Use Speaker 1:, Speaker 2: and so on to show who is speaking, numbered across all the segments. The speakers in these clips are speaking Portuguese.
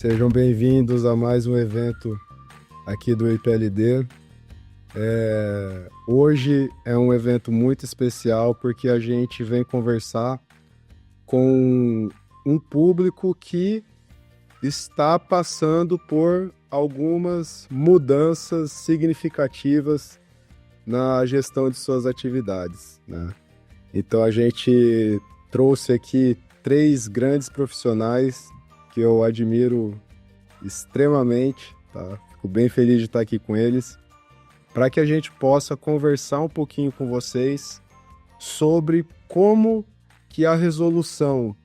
Speaker 1: Sejam bem-vindos a mais um evento aqui do IPLD. Hoje é um evento muito especial porque a gente vem conversar com um público que está passando por algumas mudanças significativas na gestão de suas atividades, né? Então a gente trouxe aqui 3 grandes profissionais que eu admiro extremamente, tá? Fico bem feliz de estar aqui com eles, para que a gente possa conversar um pouquinho com vocês sobre como que a resolução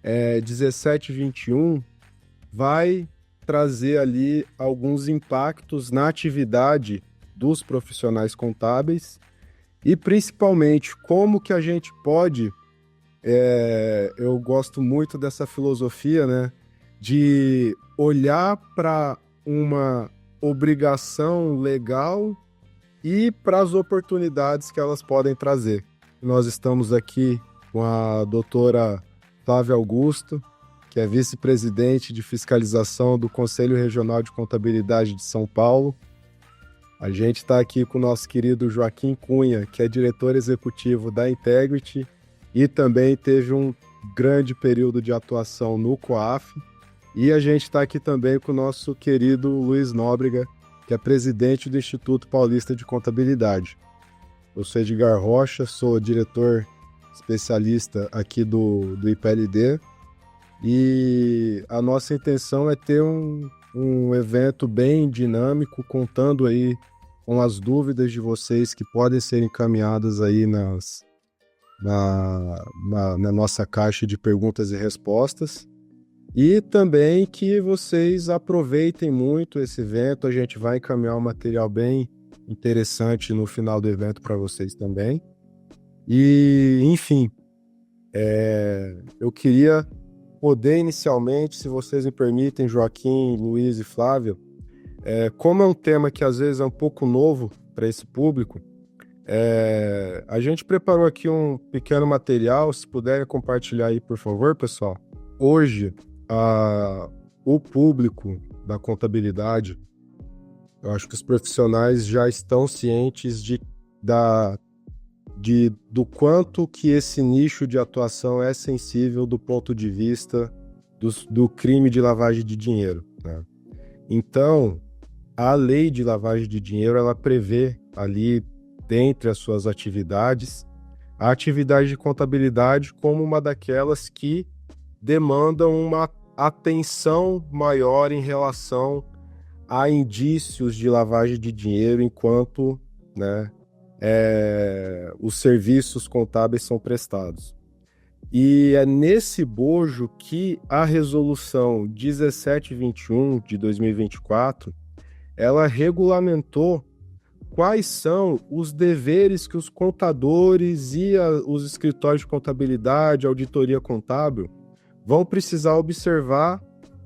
Speaker 1: 1721 vai trazer ali alguns impactos na atividade dos profissionais contábeis e principalmente como que a gente pode, eu gosto muito dessa filosofia, né, de olhar para uma obrigação legal e para as oportunidades que elas podem trazer. Nós estamos aqui com a doutora Flávia Augusto, que é vice-presidente de fiscalização do Conselho Regional de Contabilidade de São Paulo. A gente está aqui com o nosso querido Joaquim Cunha, que é diretor executivo da Integrity e também teve um grande período de atuação no COAF. E a gente está aqui também com o nosso querido Luiz Nóbrega, que é presidente do Instituto Paulista de Contabilidade. Eu sou Edgar Rocha, sou diretor especialista aqui do IPLD e a nossa intenção é ter um evento bem dinâmico, contando aí com as dúvidas de vocês que podem ser encaminhadas aí na nossa caixa de perguntas e respostas. E também que vocês aproveitem muito esse evento. A gente vai encaminhar um material bem interessante no final do evento para vocês também. E, enfim, eu queria poder inicialmente, se vocês me permitem, Joaquim, Luiz e Flávio, como é um tema que às vezes é um pouco novo para esse público, a gente preparou aqui um pequeno material, se puderem compartilhar aí, por favor, pessoal. Hoje, o público da contabilidade, eu acho que os profissionais já estão cientes do quanto que esse nicho de atuação é sensível do ponto de vista do crime de lavagem de dinheiro, né? Então, a lei de lavagem de dinheiro, ela prevê ali, dentre as suas atividades, a atividade de contabilidade como uma daquelas que demandam uma atenção maior em relação a indícios de lavagem de dinheiro enquanto, né, os serviços contábeis são prestados. E é nesse bojo que a resolução 1721 de 2024, ela regulamentou quais são os deveres que os contadores e os escritórios de contabilidade, auditoria contábil, vão precisar observar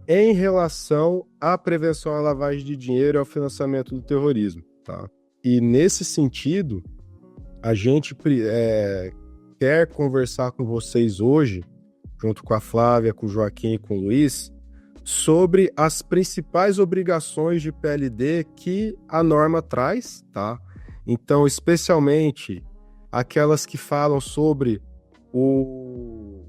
Speaker 1: em relação à prevenção à lavagem de dinheiro e ao financiamento do terrorismo, tá? E nesse sentido, a gente quer conversar com vocês hoje, junto com a Flávia, com o Joaquim e com o Luiz, sobre as principais obrigações de PLD que a norma traz, tá? Então, especialmente aquelas que falam sobre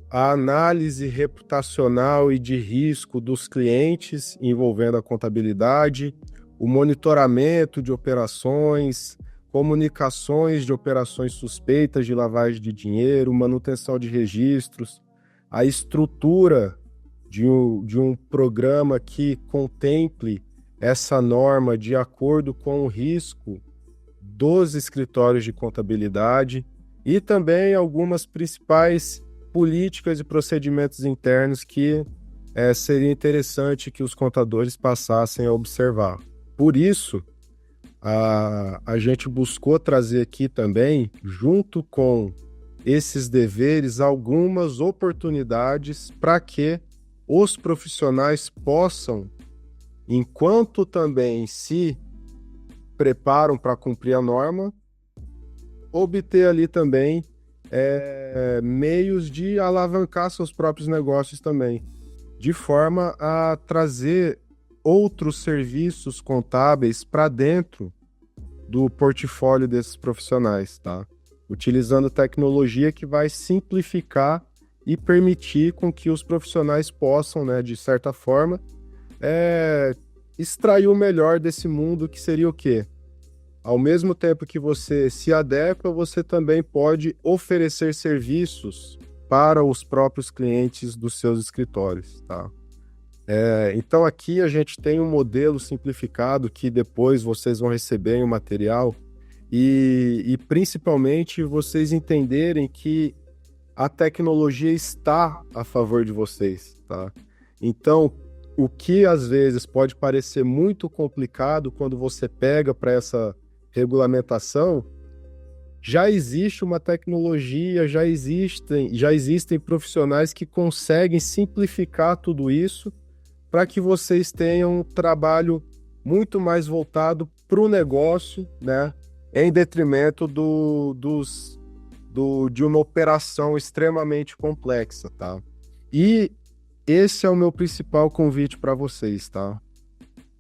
Speaker 1: a análise reputacional e de risco dos clientes envolvendo a contabilidade, o monitoramento de operações, comunicações de operações suspeitas de lavagem de dinheiro, manutenção de registros, a estrutura de um programa que contemple essa norma de acordo com o risco dos escritórios de contabilidade e também algumas principais políticas e procedimentos internos que seria interessante que os contadores passassem a observar. Por isso, a gente buscou trazer aqui também, junto com esses deveres, algumas oportunidades para que os profissionais possam, enquanto também se preparam para cumprir a norma, obter ali também meios de alavancar seus próprios negócios também. de forma a trazer outros serviços contábeis para dentro do portfólio desses profissionais, tá? Utilizando tecnologia que vai simplificar e permitir com que os profissionais possam, né, de certa forma, extrair o melhor desse mundo, que seria o quê? Ao mesmo tempo que você se adequa, você também pode oferecer serviços para os próprios clientes dos seus escritórios, tá? Então aqui a gente tem um modelo simplificado que depois vocês vão receber em um material e principalmente vocês entenderem que a tecnologia está a favor de vocês, tá? Então, o que às vezes pode parecer muito complicado quando você pega para essa regulamentação, já existe uma tecnologia, já existem profissionais que conseguem simplificar tudo isso para que vocês tenham um trabalho muito mais voltado para o negócio, né? Em detrimento de uma operação extremamente complexa, tá? E esse é o meu principal convite para vocês, tá?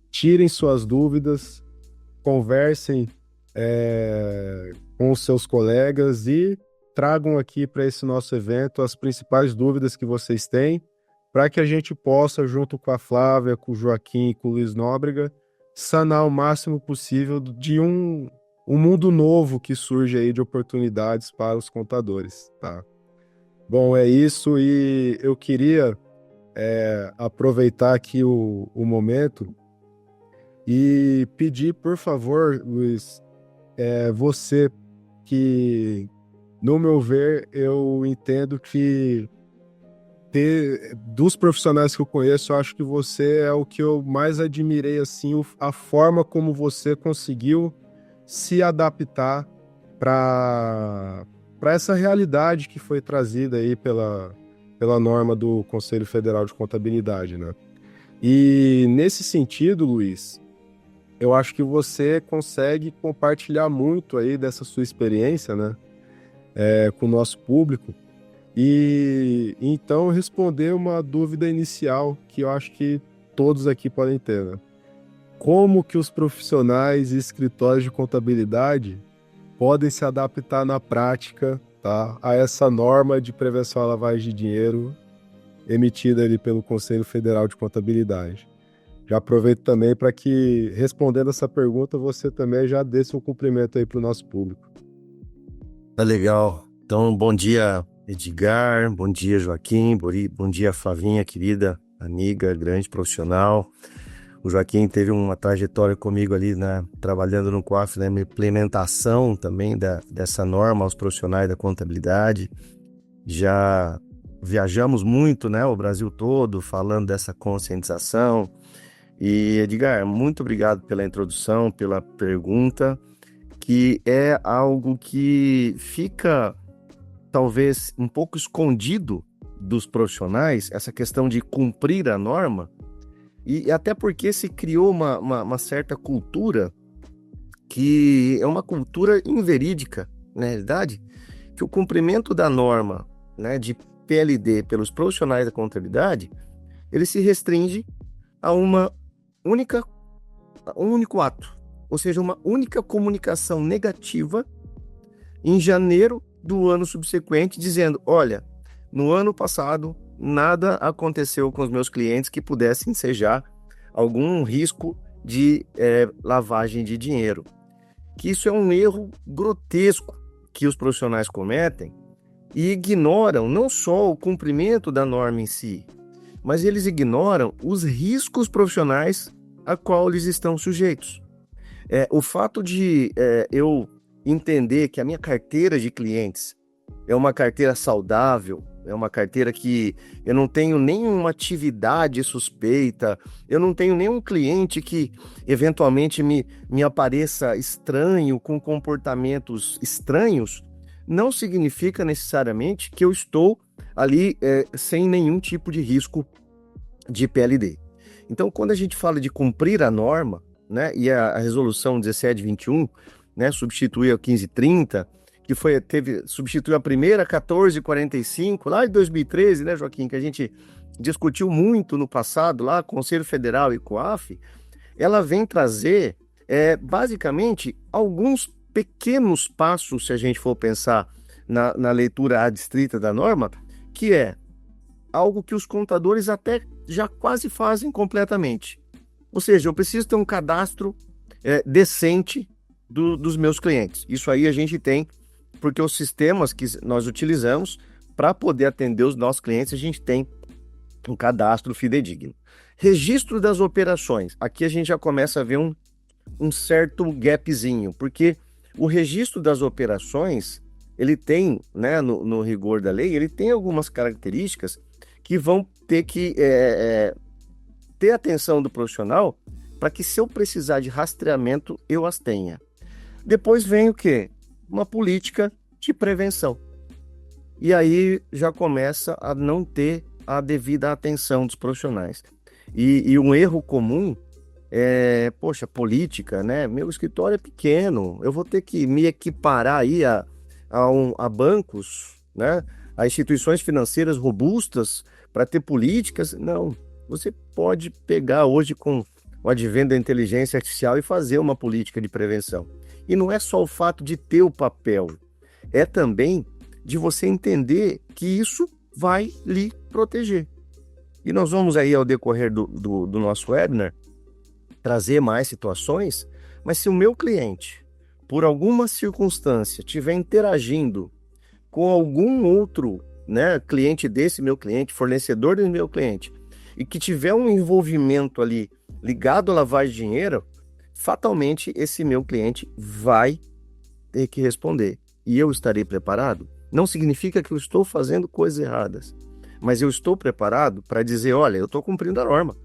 Speaker 1: Tirem suas dúvidas, conversem com os seus colegas e tragam aqui para esse nosso evento as principais dúvidas que vocês têm, para que a gente possa, junto com a Flávia, com o Joaquim e com o Luiz Nóbrega, sanar o máximo possível de um mundo novo que surge aí de oportunidades para os contadores, tá? Bom, é isso, e eu queria aproveitar aqui o momento e pedir, por favor, Luiz, você que, no meu ver, eu entendo que dos profissionais que eu conheço, eu acho que você é o que eu mais admirei, assim, a forma como você conseguiu se adaptar para essa realidade que foi trazida aí pela norma do Conselho Federal de Contabilidade, né? E nesse sentido, Luiz, eu acho que você consegue compartilhar muito aí dessa sua experiência, né, com o nosso público, e então responder uma dúvida inicial que eu acho que todos aqui podem ter, né? Como que os profissionais e escritórios de contabilidade podem se adaptar na prática, tá, a essa norma de prevenção à lavagem de dinheiro emitida ali pelo Conselho Federal de Contabilidade? Já aproveito também para que, respondendo essa pergunta, você também já dê seu cumprimento aí para o nosso público.
Speaker 2: Tá legal. Então, bom dia, Edgar, bom dia, Joaquim, bom dia, Flavinha, querida amiga, grande profissional. O Joaquim teve uma trajetória comigo ali, né, trabalhando no COAF, né, na implementação também dessa norma aos profissionais da contabilidade. Já viajamos muito, né, o Brasil todo, falando dessa conscientização. E, Edgar, muito obrigado pela introdução, pela pergunta, que é algo que fica, talvez, um pouco escondido dos profissionais, essa questão de cumprir a norma, e até porque se criou uma certa cultura, que é uma cultura inverídica, na realidade, que o cumprimento da norma, né, de PLD pelos profissionais da contabilidade, ele se restringe a um único ato, ou seja, uma única comunicação negativa em janeiro do ano subsequente, dizendo: olha, no ano passado nada aconteceu com os meus clientes que pudesse ensejar algum risco de lavagem de dinheiro. Que isso é um erro grotesco que os profissionais cometem e ignoram não só o cumprimento da norma em si, mas eles ignoram os riscos profissionais a qual eles estão sujeitos. O fato de eu entender que a minha carteira de clientes é uma carteira saudável, é uma carteira que eu não tenho nenhuma atividade suspeita, eu não tenho nenhum cliente que eventualmente me apareça estranho, com comportamentos estranhos, não significa necessariamente que eu estou ali sem nenhum tipo de risco de PLD. Então, quando a gente fala de cumprir a norma, né, e a resolução 1721, né, substituiu a 1530, que substituiu a primeira 1445, lá em 2013, né, Joaquim, que a gente discutiu muito no passado, lá, Conselho Federal e COAF, ela vem trazer, basicamente, alguns pequenos passos, se a gente for pensar na leitura adstrita da norma, que é algo que os contadores até já quase fazem completamente. Ou seja, eu preciso ter um cadastro decente dos meus clientes. Isso aí a gente tem, porque os sistemas que nós utilizamos para poder atender os nossos clientes, a gente tem um cadastro fidedigno. Registro das operações. Aqui a gente já começa a ver um certo gapzinho, porque o registro das operações, ele tem, né, no rigor da lei, ele tem algumas características que vão ter que ter atenção do profissional para que, se eu precisar de rastreamento, eu as tenha. Depois vem o quê? Uma política de prevenção. E aí já começa a não ter a devida atenção dos profissionais. E um erro comum poxa, política, né? Meu escritório é pequeno, eu vou ter que me equiparar aí a bancos, né? A instituições financeiras robustas para ter políticas. Não, você pode pegar hoje com o advento da inteligência artificial e fazer uma política de prevenção. E não é só o fato de ter o papel, é também de você entender que isso vai lhe proteger. E nós vamos aí, ao decorrer do nosso webinar, trazer mais situações, mas se o meu cliente, por alguma circunstância, estiver interagindo com algum outro, né, cliente desse meu cliente, fornecedor desse meu cliente, e que tiver um envolvimento ali ligado à lavagem de dinheiro, fatalmente esse meu cliente vai ter que responder. E eu estarei preparado? Não significa que eu estou fazendo coisas erradas, mas eu estou preparado para dizer, olha, eu estou cumprindo a norma,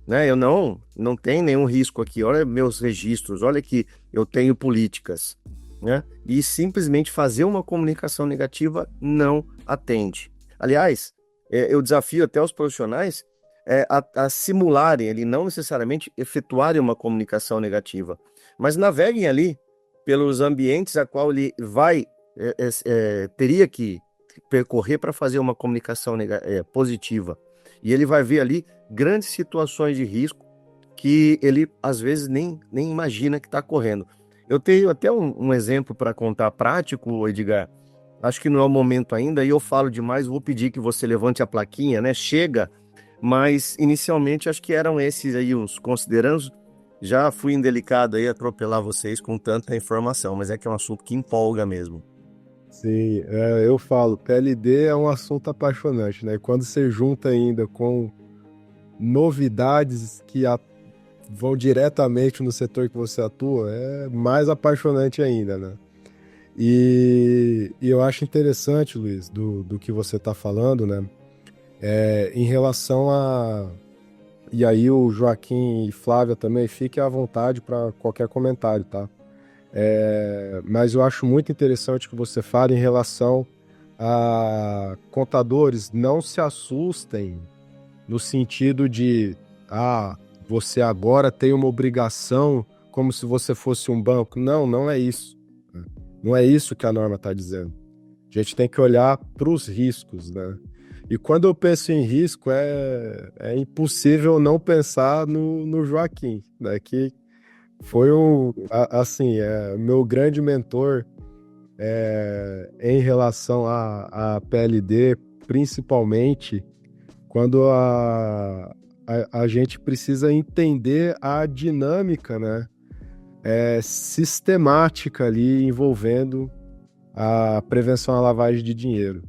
Speaker 2: né? Eu não tenho nenhum risco aqui, olha meus registros, olha que eu tenho políticas, né? E simplesmente fazer uma comunicação negativa não atende. Aliás, eu desafio até os profissionais a simularem, ele não necessariamente efetuarem uma comunicação negativa, mas naveguem ali pelos ambientes a qual ele teria que percorrer para fazer uma comunicação positiva. E ele vai ver ali grandes situações de risco que ele, às vezes, nem imagina que está correndo. Eu tenho até um exemplo para contar prático, Edgar. Acho que não é o momento ainda, e eu falo demais, vou pedir que você levante a plaquinha, né? Chega, mas inicialmente acho que eram esses aí os considerandos. Já fui indelicado aí atropelar vocês com tanta informação, mas é que é um assunto que empolga mesmo.
Speaker 1: Sim, eu falo, PLD é um assunto apaixonante, né? E quando você junta ainda com novidades que vão diretamente no setor que você atua, é mais apaixonante ainda, né? E eu acho interessante, Luiz, do que você está falando, né? Em relação a... E aí o Joaquim e Flávia também, fiquem à vontade para qualquer comentário, tá? Mas eu acho muito interessante que você fale em relação a contadores, não se assustem no sentido de você agora tem uma obrigação como se você fosse um banco. Não, não é isso. Não é isso que a norma está dizendo. A gente tem que olhar para os riscos, né? E quando eu penso em risco, é impossível não pensar no Joaquim, né? Que foi meu grande mentor em relação à PLD, principalmente quando a gente precisa entender a dinâmica, né, sistemática ali envolvendo a prevenção à lavagem de dinheiro.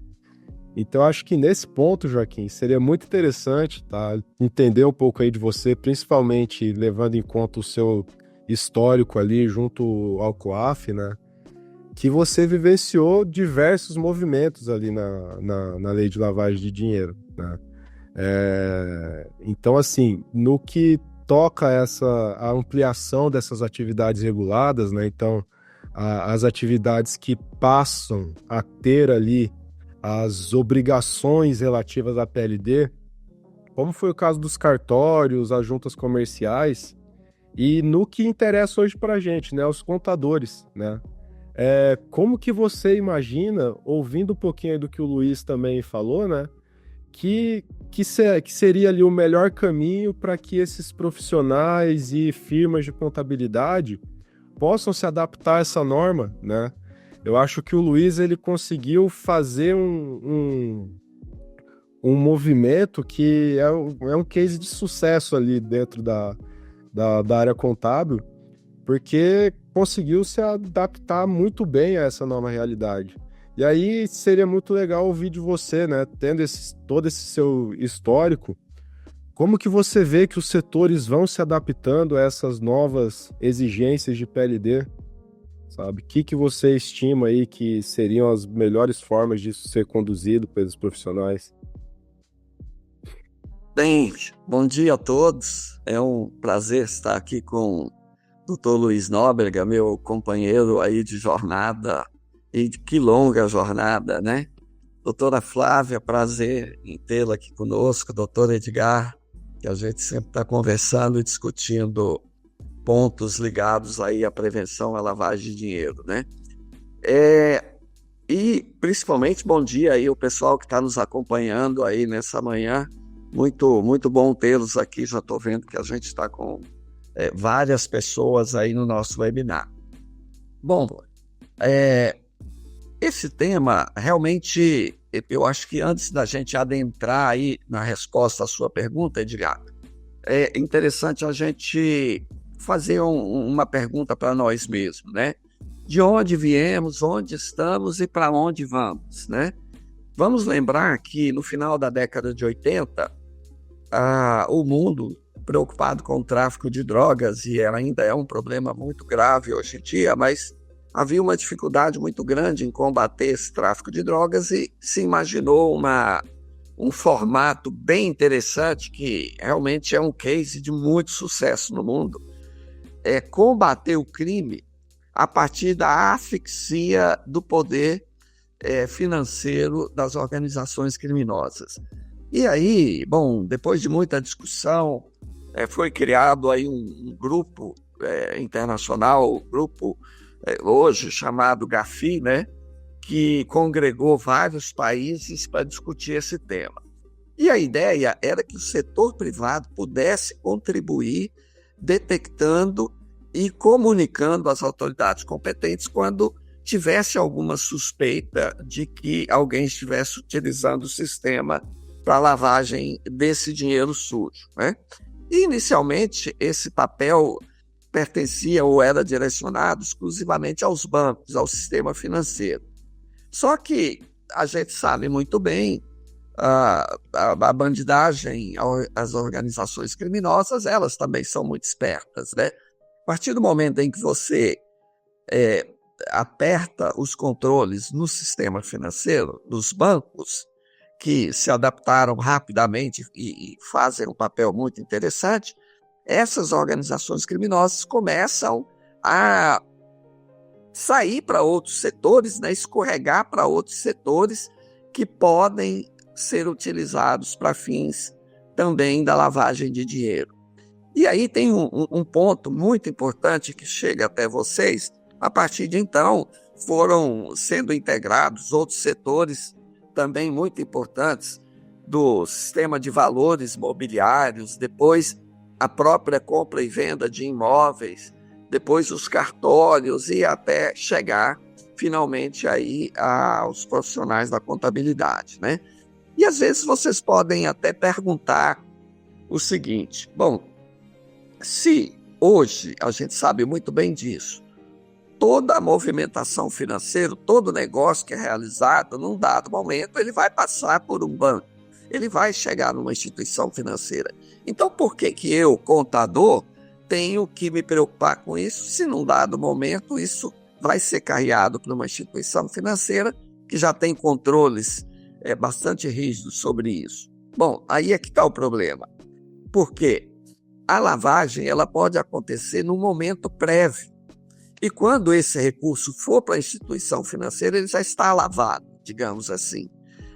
Speaker 1: Então, acho que nesse ponto, Joaquim, seria muito interessante, tá, entender um pouco aí de você, principalmente levando em conta o seu histórico ali junto ao COAF, né, que você vivenciou diversos movimentos ali na lei de lavagem de dinheiro, né? Então, assim, no que toca a ampliação dessas atividades reguladas, né? Então, as atividades que passam a ter ali as obrigações relativas à PLD, como foi o caso dos cartórios, as juntas comerciais, e no que interessa hoje para a gente, né? Os contadores, né? Como que você imagina, ouvindo um pouquinho aí do que o Luiz também falou, né? que seria ali o melhor caminho para que esses profissionais e firmas de contabilidade possam se adaptar a essa norma, né? Eu acho que o Luiz ele conseguiu fazer um movimento que é um case de sucesso ali dentro da área contábil, porque conseguiu se adaptar muito bem a essa nova realidade. E aí seria muito legal ouvir de você, né, tendo todo esse seu histórico, como que você vê que os setores vão se adaptando a essas novas exigências de PLD, sabe? O que você estima aí que seriam as melhores formas disso ser conduzido pelos profissionais?
Speaker 3: Bem, bom dia a todos. É um prazer estar aqui com o Dr. Luiz Nóbrega, meu companheiro aí de jornada, e que longa jornada, né? Doutora Flávia, prazer em tê-la aqui conosco. Doutor Edgar, que a gente sempre está conversando e discutindo pontos ligados aí à prevenção à lavagem de dinheiro, né? E principalmente bom dia aí o pessoal que está nos acompanhando aí nessa manhã. Muito, muito bom tê-los aqui. Já estou vendo que a gente está com várias pessoas aí no nosso webinar. Bom, esse tema realmente, eu acho que antes da gente adentrar aí na resposta à sua pergunta, Edgar, é interessante a gente fazer uma pergunta para nós mesmos, né? De onde viemos, onde estamos e para onde vamos, né? Vamos lembrar que no final da década de 80, o mundo preocupado com o tráfico de drogas, e ainda é um problema muito grave hoje em dia, mas havia uma dificuldade muito grande em combater esse tráfico de drogas e se imaginou um formato bem interessante, que realmente é um case de muito sucesso no mundo, é combater o crime a partir da asfixia do poder financeiro das organizações criminosas. E aí, bom, depois de muita discussão, foi criado aí um grupo internacional, grupo hoje chamado GAFI, né, que congregou vários países para discutir esse tema. E a ideia era que o setor privado pudesse contribuir detectando e comunicando às autoridades competentes quando tivesse alguma suspeita de que alguém estivesse utilizando o sistema para lavagem desse dinheiro sujo, né? E, inicialmente, esse papel pertencia ou era direcionado exclusivamente aos bancos, ao sistema financeiro. Só que a gente sabe muito bem, a bandidagem, as organizações criminosas, elas também são muito espertas, né? A partir do momento em que você aperta os controles no sistema financeiro, dos bancos, que se adaptaram rapidamente e fazem um papel muito interessante, essas organizações criminosas começam a sair para outros setores, né, escorregar para outros setores que podem ser utilizados para fins também da lavagem de dinheiro. E aí tem um ponto muito importante que chega até vocês. A partir de então, foram sendo integrados outros setores também muito importantes do sistema de valores mobiliários, depois a própria compra e venda de imóveis, depois os cartórios e até chegar finalmente aí aos profissionais da contabilidade, né? E às vezes vocês podem até perguntar o seguinte: bom, se hoje a gente sabe muito bem disso, toda a movimentação financeira, todo negócio que é realizado, num dado momento, ele vai passar por um banco, ele vai chegar numa instituição financeira. Então, por que eu, contador, tenho que me preocupar com isso, se num dado momento isso vai ser carreado para uma instituição financeira que já tem controles bastante rígidos sobre isso? Bom, aí é que está o problema. Por quê? A lavagem ela pode acontecer num momento prévio. E quando esse recurso for para a instituição financeira, ele já está lavado, digamos assim.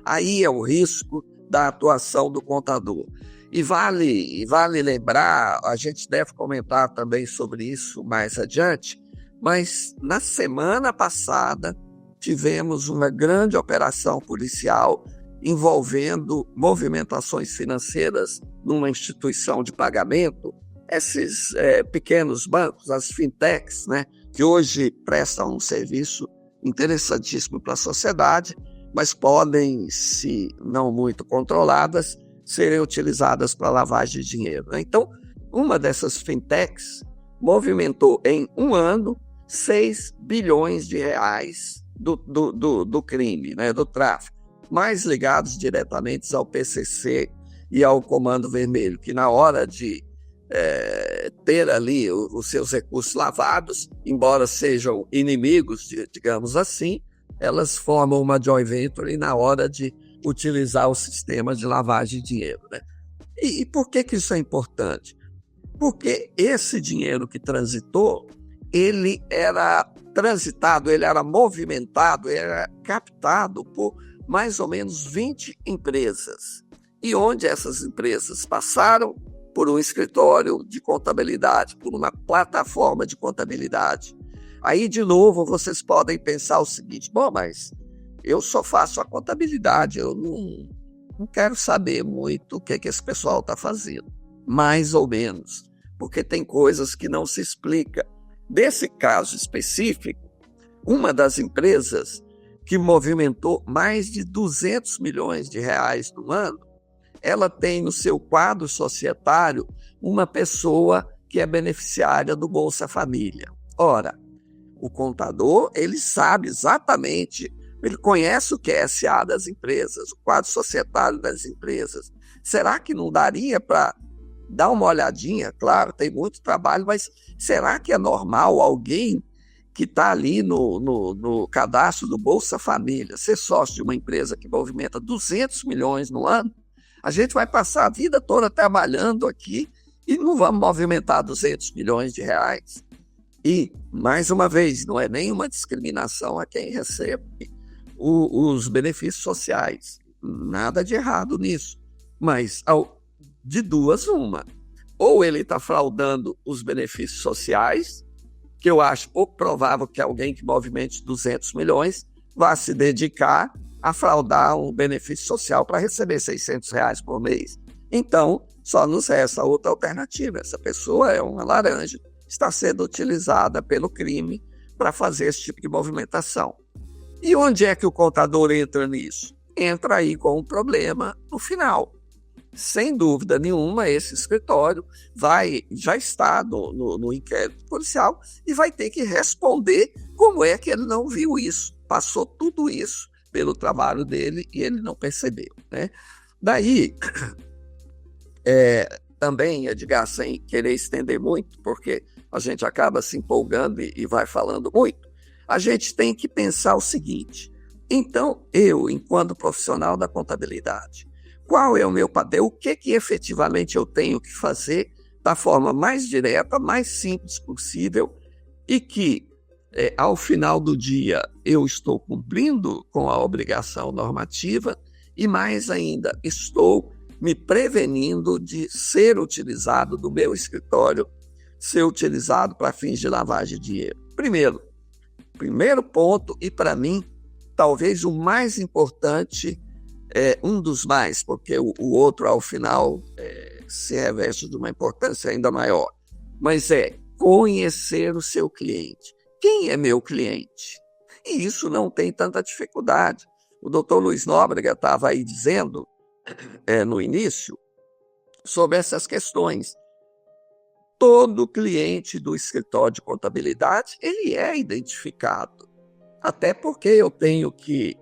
Speaker 3: Aí é o risco da atuação do contador. E vale lembrar, a gente deve comentar também sobre isso mais adiante, mas na semana passada tivemos uma grande operação policial envolvendo movimentações financeiras numa instituição de pagamento, esses pequenos bancos, as fintechs, né, que hoje prestam um serviço interessantíssimo para a sociedade, mas podem, se não muito controladas, serem utilizadas para lavagem de dinheiro, né? Então, uma dessas fintechs movimentou em um ano 6 bilhões de reais do crime, né, do tráfico, mais ligados diretamente ao PCC e ao Comando Vermelho, que na hora de ter ali os seus recursos lavados, embora sejam inimigos, digamos assim, elas formam uma joint venture na hora de utilizar o sistema de lavagem de dinheiro, né? E por que isso é importante? Porque esse dinheiro que transitou, ele era transitado, ele era movimentado, ele era captado por mais ou menos 20 empresas. E onde essas empresas passaram? Por um escritório de contabilidade, por uma plataforma de contabilidade. Aí, de novo, vocês podem pensar o seguinte: bom, mas eu só faço a contabilidade, eu não quero saber muito o que esse pessoal está fazendo. Mais ou menos, porque tem coisas que não se explica. Nesse caso específico, uma das empresas que movimentou mais de 200 milhões de reais no ano, ela tem no seu quadro societário uma pessoa que é beneficiária do Bolsa Família. Ora, o contador, ele sabe exatamente, ele conhece o que é SA das empresas, o quadro societário das empresas. Será que não daria para dar uma olhadinha? Claro, tem muito trabalho, mas será que é normal alguém que está ali no cadastro do Bolsa Família ser sócio de uma empresa que movimenta 200 milhões no ano? A gente vai passar a vida toda trabalhando aqui e não vamos movimentar 200 milhões de reais. E, mais uma vez, não é nenhuma discriminação a quem recebe os benefícios sociais. Nada de errado nisso. Mas, de duas, uma. Ou ele está fraudando os benefícios sociais, que eu acho pouco provável que alguém que movimente 200 milhões vá se dedicar a fraudar um benefício social para receber 600 reais por mês. Então, só nos resta outra alternativa. Essa pessoa é uma laranja, está sendo utilizada pelo crime para fazer esse tipo de movimentação. E onde é que o contador entra nisso? Entra aí com um problema no final. Sem dúvida nenhuma, esse escritório já está no inquérito policial e vai ter que responder como é que ele não viu isso. Passou tudo isso pelo trabalho dele e ele não percebeu, né? Daí, também, Edgar, sem querer estender muito, porque a gente acaba se empolgando e vai falando muito, a gente tem que pensar o seguinte: então, eu, enquanto profissional da contabilidade, qual é o meu padrão? O que efetivamente eu tenho que fazer da forma mais direta, mais simples possível e que, ao final do dia, eu estou cumprindo com a obrigação normativa e, mais ainda, estou me prevenindo de ser utilizado, do meu escritório, ser utilizado para fins de lavagem de dinheiro. Primeiro ponto, e para mim, talvez o mais importante, um dos mais, porque o outro, ao final, se reveste de uma importância ainda maior, mas é conhecer o seu cliente. Quem é meu cliente? E isso não tem tanta dificuldade. O doutor Luiz Nóbrega estava aí dizendo, no início, sobre essas questões. Todo cliente do escritório de contabilidade, ele é identificado. Até porque eu tenho que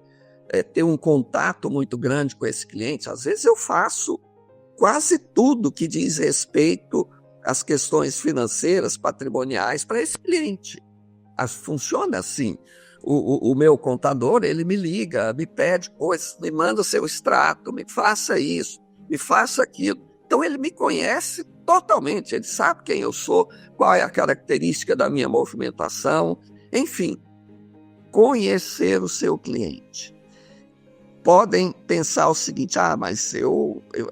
Speaker 3: ter um contato muito grande com esse cliente. Às vezes eu faço quase tudo que diz respeito às questões financeiras, patrimoniais para esse cliente. Funciona assim. O meu contador, ele me liga, me pede coisas, me manda o seu extrato, me faça isso, me faça aquilo. Então ele me conhece totalmente, ele sabe quem eu sou, qual é a característica da minha movimentação, enfim, conhecer o seu cliente. Podem pensar o seguinte: mas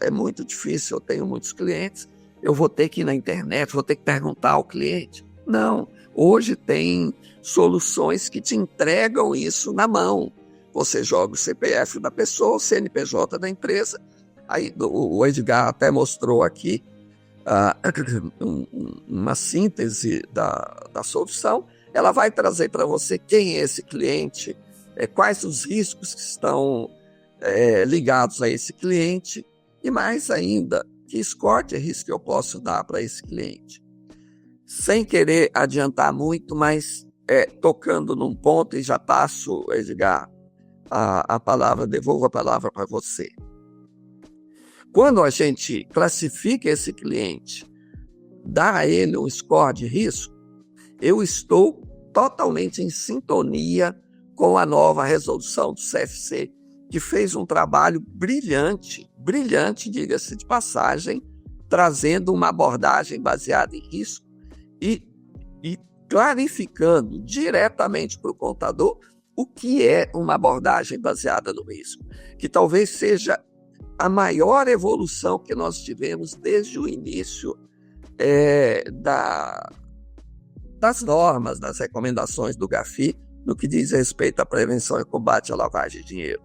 Speaker 3: é muito difícil, eu tenho muitos clientes, eu vou ter que ir na internet, vou ter que perguntar ao cliente. Não, hoje tem soluções que te entregam isso na mão. você joga o CPF da pessoa, o CNPJ da empresa. Aí o Edgar até mostrou aqui uma síntese da solução. Ela vai trazer para você quem é esse cliente, quais os riscos que estão ligados a esse cliente e mais ainda, que score de risco eu posso dar para esse cliente. Sem querer adiantar muito, mas tocando num ponto, e já passo, Edgar, a palavra, devolvo a palavra para você. Quando a gente classifica esse cliente, dá a ele um score de risco, eu estou totalmente em sintonia com a nova resolução do CFC, que fez um trabalho brilhante, diga-se de passagem, trazendo uma abordagem baseada em risco e clarificando diretamente para o contador o que é uma abordagem baseada no risco, que talvez seja a maior evolução que nós tivemos desde o início das normas, das recomendações do GAFI, no que diz respeito à prevenção e combate à lavagem de dinheiro.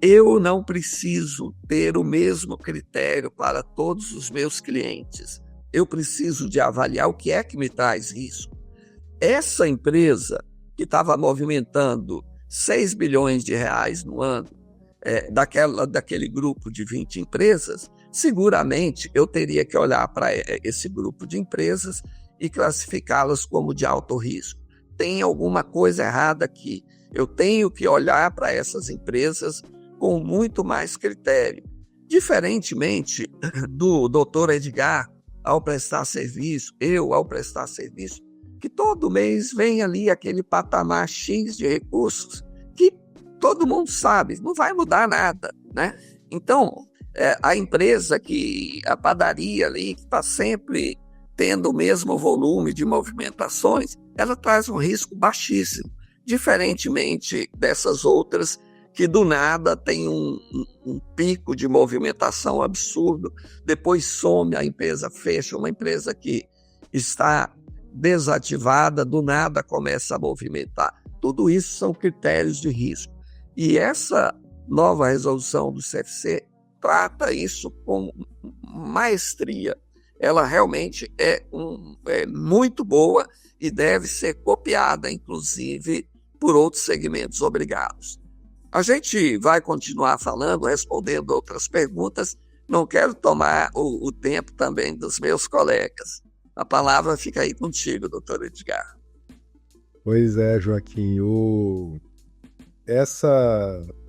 Speaker 3: Eu não preciso ter o mesmo critério para todos os meus clientes. Eu preciso de avaliar o que é que me traz risco. Essa empresa que estava movimentando 6 bilhões de reais no ano, daquele grupo de 20 empresas, seguramente eu teria que olhar para esse grupo de empresas e classificá-las como de alto risco. Tem alguma coisa errada aqui. Eu tenho que olhar para essas empresas com muito mais critério. Diferentemente do doutor Edgar, ao prestar serviço, eu ao prestar serviço, que todo mês vem ali aquele patamar X de recursos, que todo mundo sabe, não vai mudar nada, né? Então, a empresa a padaria ali, que está sempre tendo o mesmo volume de movimentações, ela traz um risco baixíssimo, diferentemente dessas outras que do nada tem um pico de movimentação absurdo, depois some, a empresa fecha, uma empresa que está desativada, do nada começa a movimentar. Tudo isso são critérios de risco. E essa nova resolução do CFC trata isso com maestria. Ela realmente é muito boa e deve ser copiada, inclusive, por outros segmentos obrigados. A gente vai continuar falando, respondendo outras perguntas. Não quero tomar o tempo também dos meus colegas. A palavra fica aí contigo, doutor Edgar.
Speaker 1: Pois é, Joaquim.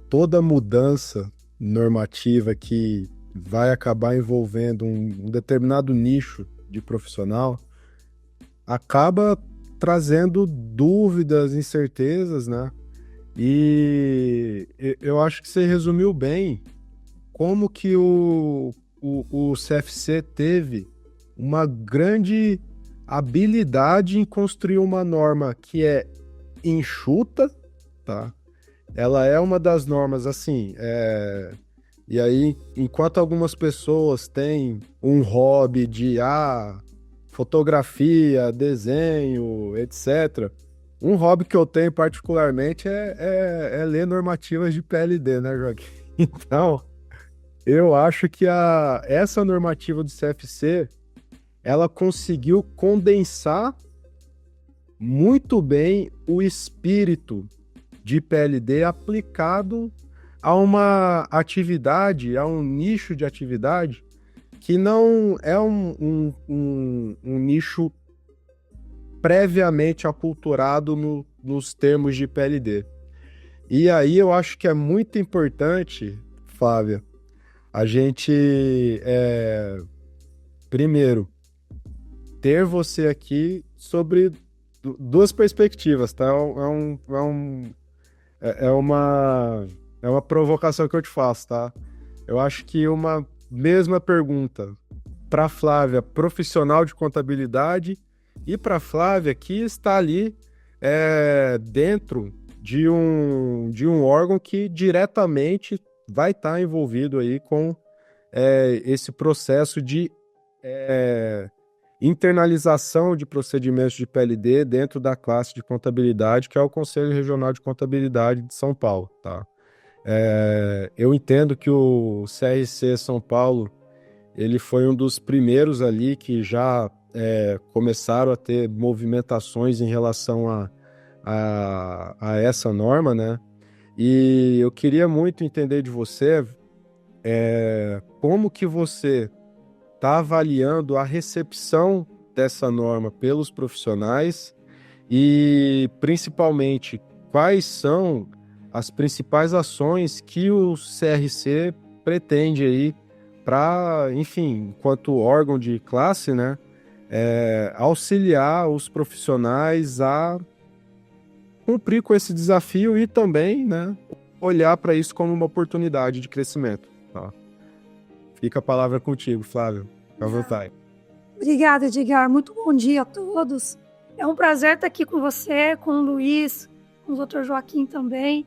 Speaker 1: Toda mudança normativa que vai acabar envolvendo um determinado nicho de profissional acaba trazendo dúvidas, incertezas, né? E eu acho que você resumiu bem como que o CFC teve uma grande habilidade em construir uma norma que é enxuta, tá? Ela é uma das normas, assim, e aí, enquanto algumas pessoas têm um hobby de fotografia, desenho, etc., um hobby que eu tenho particularmente é ler normativas de PLD, né, Joaquim? Então, eu acho que essa normativa do CFC, ela conseguiu condensar muito bem o espírito de PLD aplicado a uma atividade, a um nicho de atividade que não é um nicho previamente aculturado nos termos de PLD. E aí eu acho que é muito importante, Flávia, a gente, primeiro, ter você aqui sobre duas perspectivas, tá? É uma provocação que eu te faço, tá? Eu acho que uma mesma pergunta para Flávia, profissional de contabilidade, e para Flávia, que está ali dentro de um órgão que diretamente vai estar envolvido aí com esse processo de internalização de procedimentos de PLD dentro da classe de contabilidade, que é o Conselho Regional de Contabilidade de São Paulo, tá? Eu entendo que o CRC São Paulo, ele foi um dos primeiros ali que já começaram a ter movimentações em relação a essa norma, né? E eu queria muito entender de você como que você está avaliando a recepção dessa norma pelos profissionais e, principalmente, quais são as principais ações que o CRC pretende aí para, enfim, enquanto órgão de classe, né, auxiliar os profissionais a cumprir com esse desafio e também, né, olhar para isso como uma oportunidade de crescimento. Tá? Fica a palavra contigo, Flávio. Fica à vontade.
Speaker 4: Obrigada, Edgar. Muito bom dia a todos. É um prazer estar aqui com você, com o Luiz, com o Dr. Joaquim também.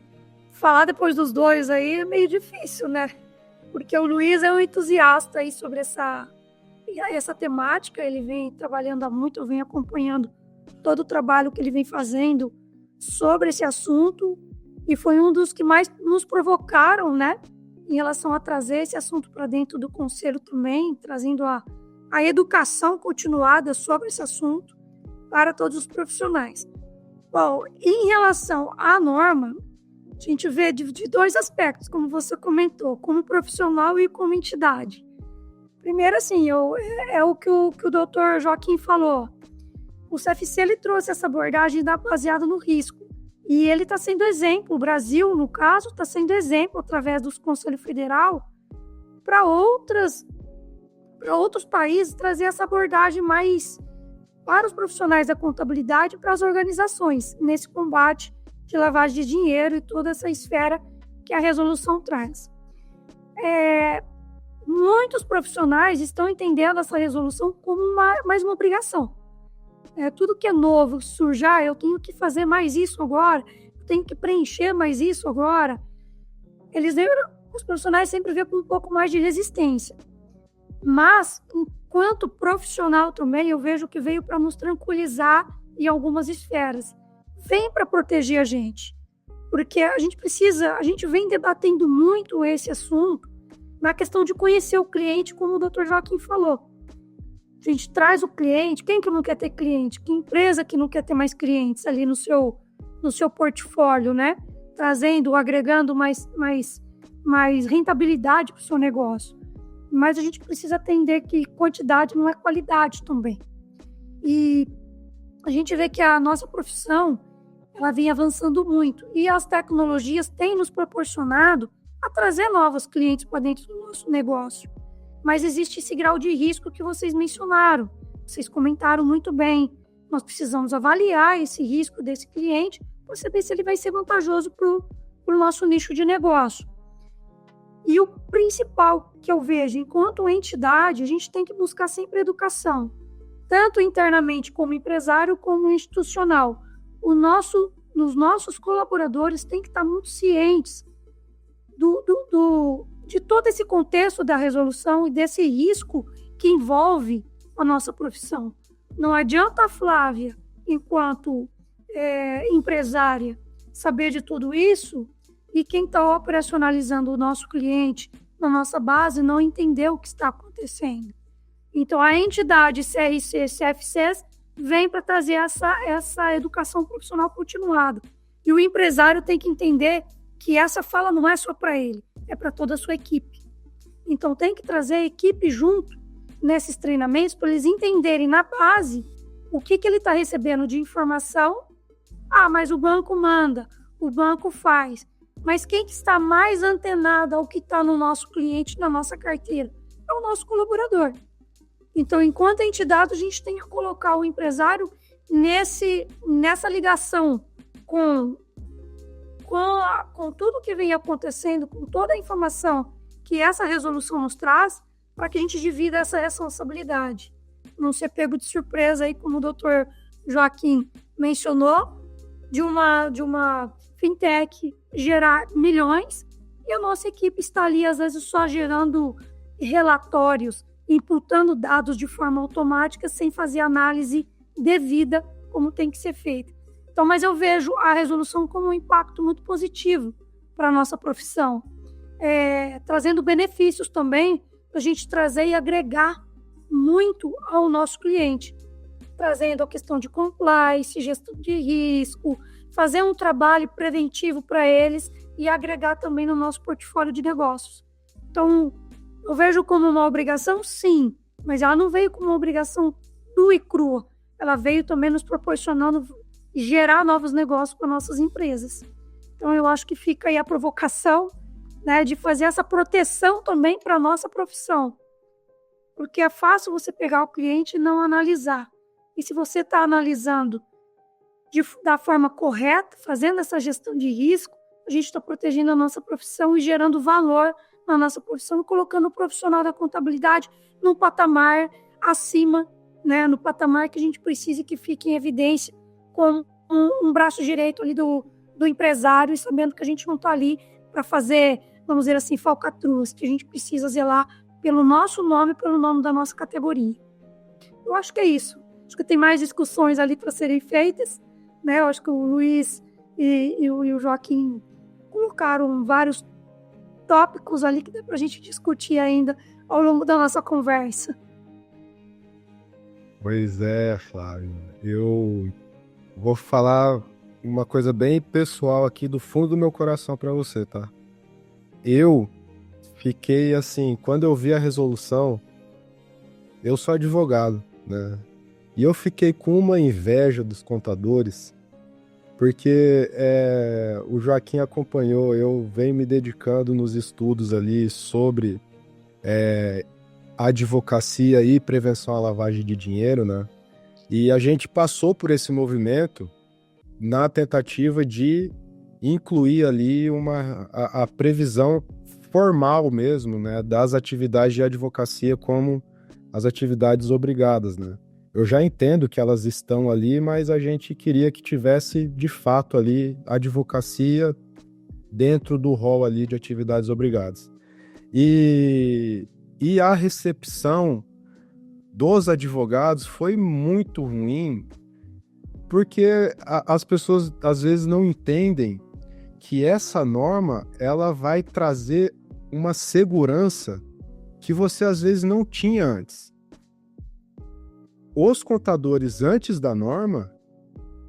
Speaker 4: Falar depois dos dois aí é meio difícil, né? Porque o Luiz é um entusiasta aí sobre essa temática. Ele vem trabalhando há muito, eu venho acompanhando todo o trabalho que ele vem fazendo sobre esse assunto e foi um dos que mais nos provocaram, né? Em relação a trazer esse assunto para dentro do Conselho também, trazendo a educação continuada sobre esse assunto para todos os profissionais. Bom, em relação à norma, a gente vê de dois aspectos, como você comentou, como profissional e como entidade. Primeiro, assim, é o que o doutor Joaquim falou. O CFC ele trouxe essa abordagem baseada no risco. E ele está sendo exemplo, o Brasil, no caso, está sendo exemplo através do Conselho Federal para outros países trazer essa abordagem mais para os profissionais da contabilidade e para as organizações nesse combate de lavagem de dinheiro e toda essa esfera que a resolução traz. Muitos profissionais estão entendendo essa resolução como mais uma obrigação. Tudo que é novo, surjar, eu tenho que fazer mais isso agora, eu tenho que preencher mais isso agora. Os profissionais sempre vêem com um pouco mais de resistência. Mas, enquanto profissional também, eu vejo que veio para nos tranquilizar em algumas esferas. Vem para proteger a gente. Porque a gente vem debatendo muito esse assunto na questão de conhecer o cliente, como o Dr. Joaquim falou. A gente traz o cliente, quem que não quer ter cliente? Que empresa que não quer ter mais clientes ali no seu portfólio, né? Trazendo, agregando mais rentabilidade para o seu negócio. Mas a gente precisa entender que quantidade não é qualidade também. E a gente vê que a nossa profissão, ela vem avançando muito. E as tecnologias têm nos proporcionado a trazer novos clientes para dentro do nosso negócio. Mas existe esse grau de risco que vocês mencionaram. Vocês comentaram muito bem. Nós precisamos avaliar esse risco desse cliente para saber se ele vai ser vantajoso para o nosso nicho de negócio. E o principal que eu vejo, enquanto entidade, a gente tem que buscar sempre educação, tanto internamente como empresário, como institucional. Os nossos colaboradores têm que estar muito cientes de todo esse contexto da resolução e desse risco que envolve a nossa profissão. Não adianta a Flávia, enquanto empresária, saber de tudo isso e quem está operacionalizando o nosso cliente na nossa base não entender o que está acontecendo. Então, a entidade CRC, CFCs, vem para trazer essa educação profissional continuada. E o empresário tem que entender que essa fala não é só para ele, é para toda a sua equipe. Então, tem que trazer a equipe junto nesses treinamentos para eles entenderem na base o que ele está recebendo de informação. Ah, mas o banco manda, o banco faz. Mas quem que está mais antenado ao que está no nosso cliente, na nossa carteira? É o nosso colaborador. Então, enquanto entidade, a gente tem que colocar o empresário nessa ligação com tudo que vem acontecendo, com toda a informação que essa resolução nos traz, para que a gente divida essa responsabilidade. Não ser pego de surpresa aí, como o doutor Joaquim mencionou, de uma fintech gerar milhões e a nossa equipe está ali, às vezes, só gerando relatórios, imputando dados de forma automática sem fazer análise devida como tem que ser feita. Então, mas eu vejo a resolução como um impacto muito positivo para a nossa profissão, trazendo benefícios também para a gente trazer e agregar muito ao nosso cliente, trazendo a questão de compliance, gestão de risco, fazer um trabalho preventivo para eles e agregar também no nosso portfólio de negócios. Então, eu vejo como uma obrigação, sim, mas ela não veio como uma obrigação nua e crua. Ela veio também nos proporcionando gerar novos negócios para nossas empresas. Então, eu acho que fica aí a provocação, né, de fazer essa proteção também para a nossa profissão. Porque é fácil você pegar o cliente e não analisar. E se você está analisando da forma correta, fazendo essa gestão de risco, a gente está protegendo a nossa profissão e gerando valor na nossa profissão, colocando o profissional da contabilidade num patamar acima, né, no patamar que a gente precisa que fique em evidência com um braço direito ali do empresário e sabendo que a gente não está ali para fazer, vamos dizer assim, falcatruas, que a gente precisa zelar pelo nosso nome, pelo nome da nossa categoria. Eu acho que é isso. Acho que tem mais discussões ali para serem feitas, né? Eu acho que o Luiz e o Joaquim colocaram vários tópicos ali que dá para a gente discutir ainda ao longo da nossa conversa.
Speaker 1: Pois é, Flávio. Eu vou falar uma coisa bem pessoal aqui do fundo do meu coração para você, tá? Eu fiquei assim, quando eu vi a resolução, eu sou advogado, né? E eu fiquei com uma inveja dos contadores, porque o Joaquim acompanhou, eu venho me dedicando nos estudos ali sobre advocacia e prevenção à lavagem de dinheiro, né? E a gente passou por esse movimento na tentativa de incluir ali a previsão formal mesmo, né, das atividades de advocacia como as atividades obrigadas, né? Eu já entendo que elas estão ali, mas a gente queria que tivesse, de fato, ali advocacia dentro do rol ali de atividades obrigadas. E a recepção dos advogados foi muito ruim, porque as pessoas às vezes não entendem que essa norma ela vai trazer uma segurança que você às vezes não tinha antes. Os contadores antes da norma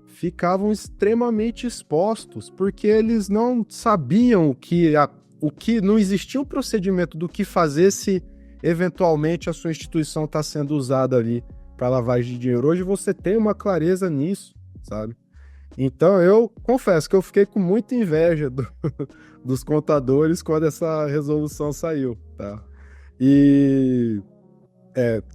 Speaker 1: ficavam extremamente expostos, porque eles não sabiam o que não existia um procedimento do que fazer se eventualmente a sua instituição está sendo usada ali para lavagem de dinheiro. Hoje você tem uma clareza nisso, sabe? Então eu confesso que eu fiquei com muita inveja dos contadores quando essa resolução saiu, tá? E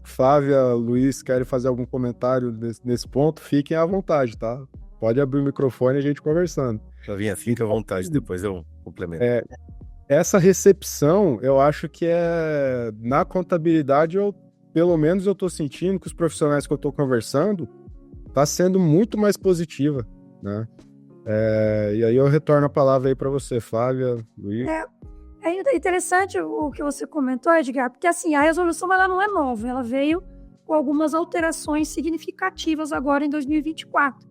Speaker 1: Flávia, Luiz, querem fazer algum comentário nesse ponto? Fiquem à vontade, tá? Pode abrir o microfone e a gente conversando.
Speaker 2: Flavinha, fica à vontade, depois eu complemento.
Speaker 1: Essa recepção, eu acho que na contabilidade, pelo menos eu estou sentindo que os profissionais que eu estou conversando está sendo muito mais positiva, né? E aí eu retorno a palavra aí para você, Flávia, Luiz.
Speaker 4: É interessante o que você comentou, Edgar, porque assim, a resolução ela não é nova, ela veio com algumas alterações significativas agora em 2024.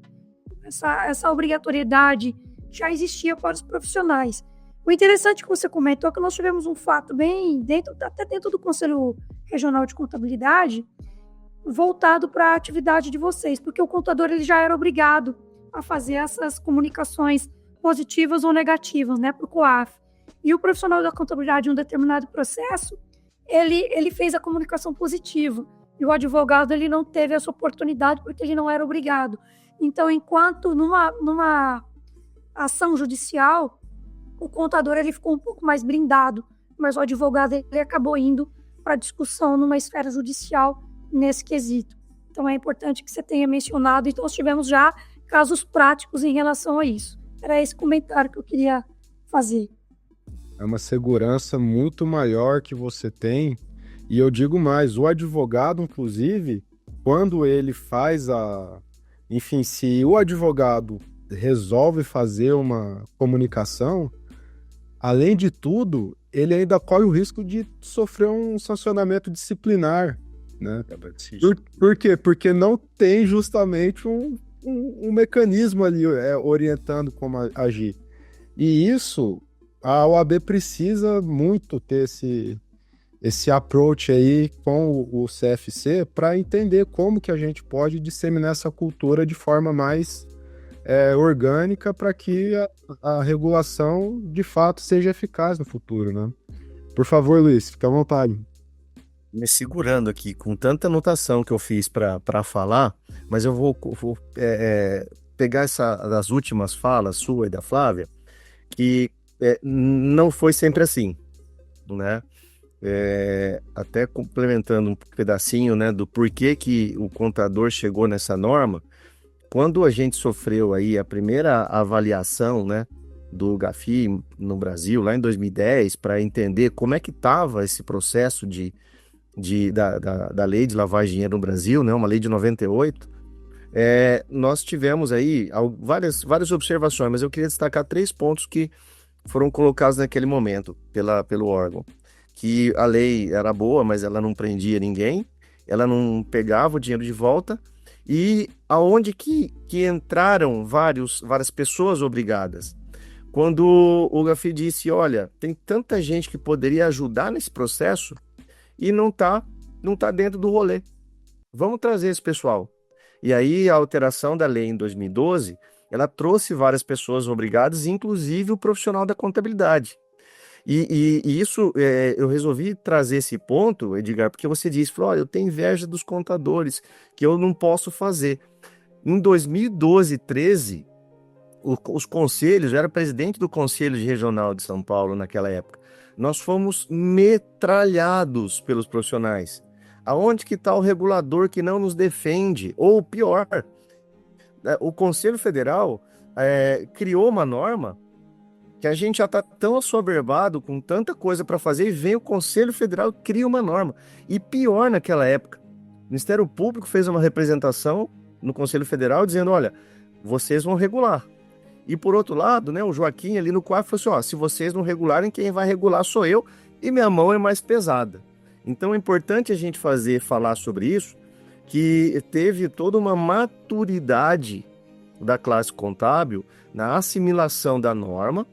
Speaker 4: Essa obrigatoriedade já existia para os profissionais. O interessante que você comentou é que nós tivemos um fato até dentro do Conselho Regional de Contabilidade, voltado para a atividade de vocês, porque o contador ele já era obrigado a fazer essas comunicações positivas ou negativas, né, para o COAF. E o profissional da contabilidade em um determinado processo, ele fez a comunicação positiva. E o advogado ele não teve essa oportunidade porque ele não era obrigado. Então, enquanto numa ação judicial, o contador ele ficou um pouco mais blindado, mas o advogado ele acabou indo para discussão numa esfera judicial nesse quesito. Então, é importante que você tenha mencionado. Então, nós tivemos já casos práticos em relação a isso. Era esse comentário que eu queria fazer.
Speaker 1: É uma segurança muito maior que você tem. E eu digo mais, o advogado, inclusive, quando ele faz Enfim, se o advogado resolve fazer uma comunicação, além de tudo, ele ainda corre o risco de sofrer um sancionamento disciplinar, né? Por quê? Porque não tem justamente um mecanismo ali orientando como agir. E isso, a OAB precisa muito ter esse approach aí com o CFC para entender como que a gente pode disseminar essa cultura de forma mais orgânica para que a regulação de fato seja eficaz no futuro, né? Por favor, Luiz, fica à vontade.
Speaker 2: Me segurando aqui com tanta anotação que eu fiz para falar, mas eu vou pegar das últimas falas sua e da Flávia, que não foi sempre assim, né? Até complementando um pedacinho, né, do porquê que o contador chegou nessa norma. Quando a gente sofreu aí a primeira avaliação, né, do GAFI no Brasil, lá em 2010, para entender como é que estava esse processo da lei de lavagem de dinheiro no Brasil, né, uma lei de 98, nós tivemos aí várias observações, mas eu queria destacar 3 pontos que foram colocados naquele momento pelo órgão. Que a lei era boa, mas ela não prendia ninguém, ela não pegava o dinheiro de volta, e aonde que entraram várias pessoas obrigadas. Quando o GAFI disse, olha, tem tanta gente que poderia ajudar nesse processo e não tá dentro do rolê. Vamos trazer esse pessoal. E aí a alteração da lei em 2012, ela trouxe várias pessoas obrigadas, inclusive o profissional da contabilidade. E isso, eu resolvi trazer esse ponto, Edgar, porque você disse, falou, eu tenho inveja dos contadores, que eu não posso fazer. Em 2012, 13, os conselhos, eu era presidente do Conselho Regional de São Paulo naquela época, nós fomos metralhados pelos profissionais. Aonde que está o regulador que não nos defende? Ou pior, o Conselho Federal criou uma norma que a gente já está tão assoberbado com tanta coisa para fazer, e vem o Conselho Federal e cria uma norma. E pior, naquela época, o Ministério Público fez uma representação no Conselho Federal dizendo, olha, vocês vão regular. E por outro lado, né, o Joaquim ali no quadro falou assim, se vocês não regularem, quem vai regular sou eu, e minha mão é mais pesada. Então é importante a gente falar sobre isso, que teve toda uma maturidade da classe contábil na assimilação da norma.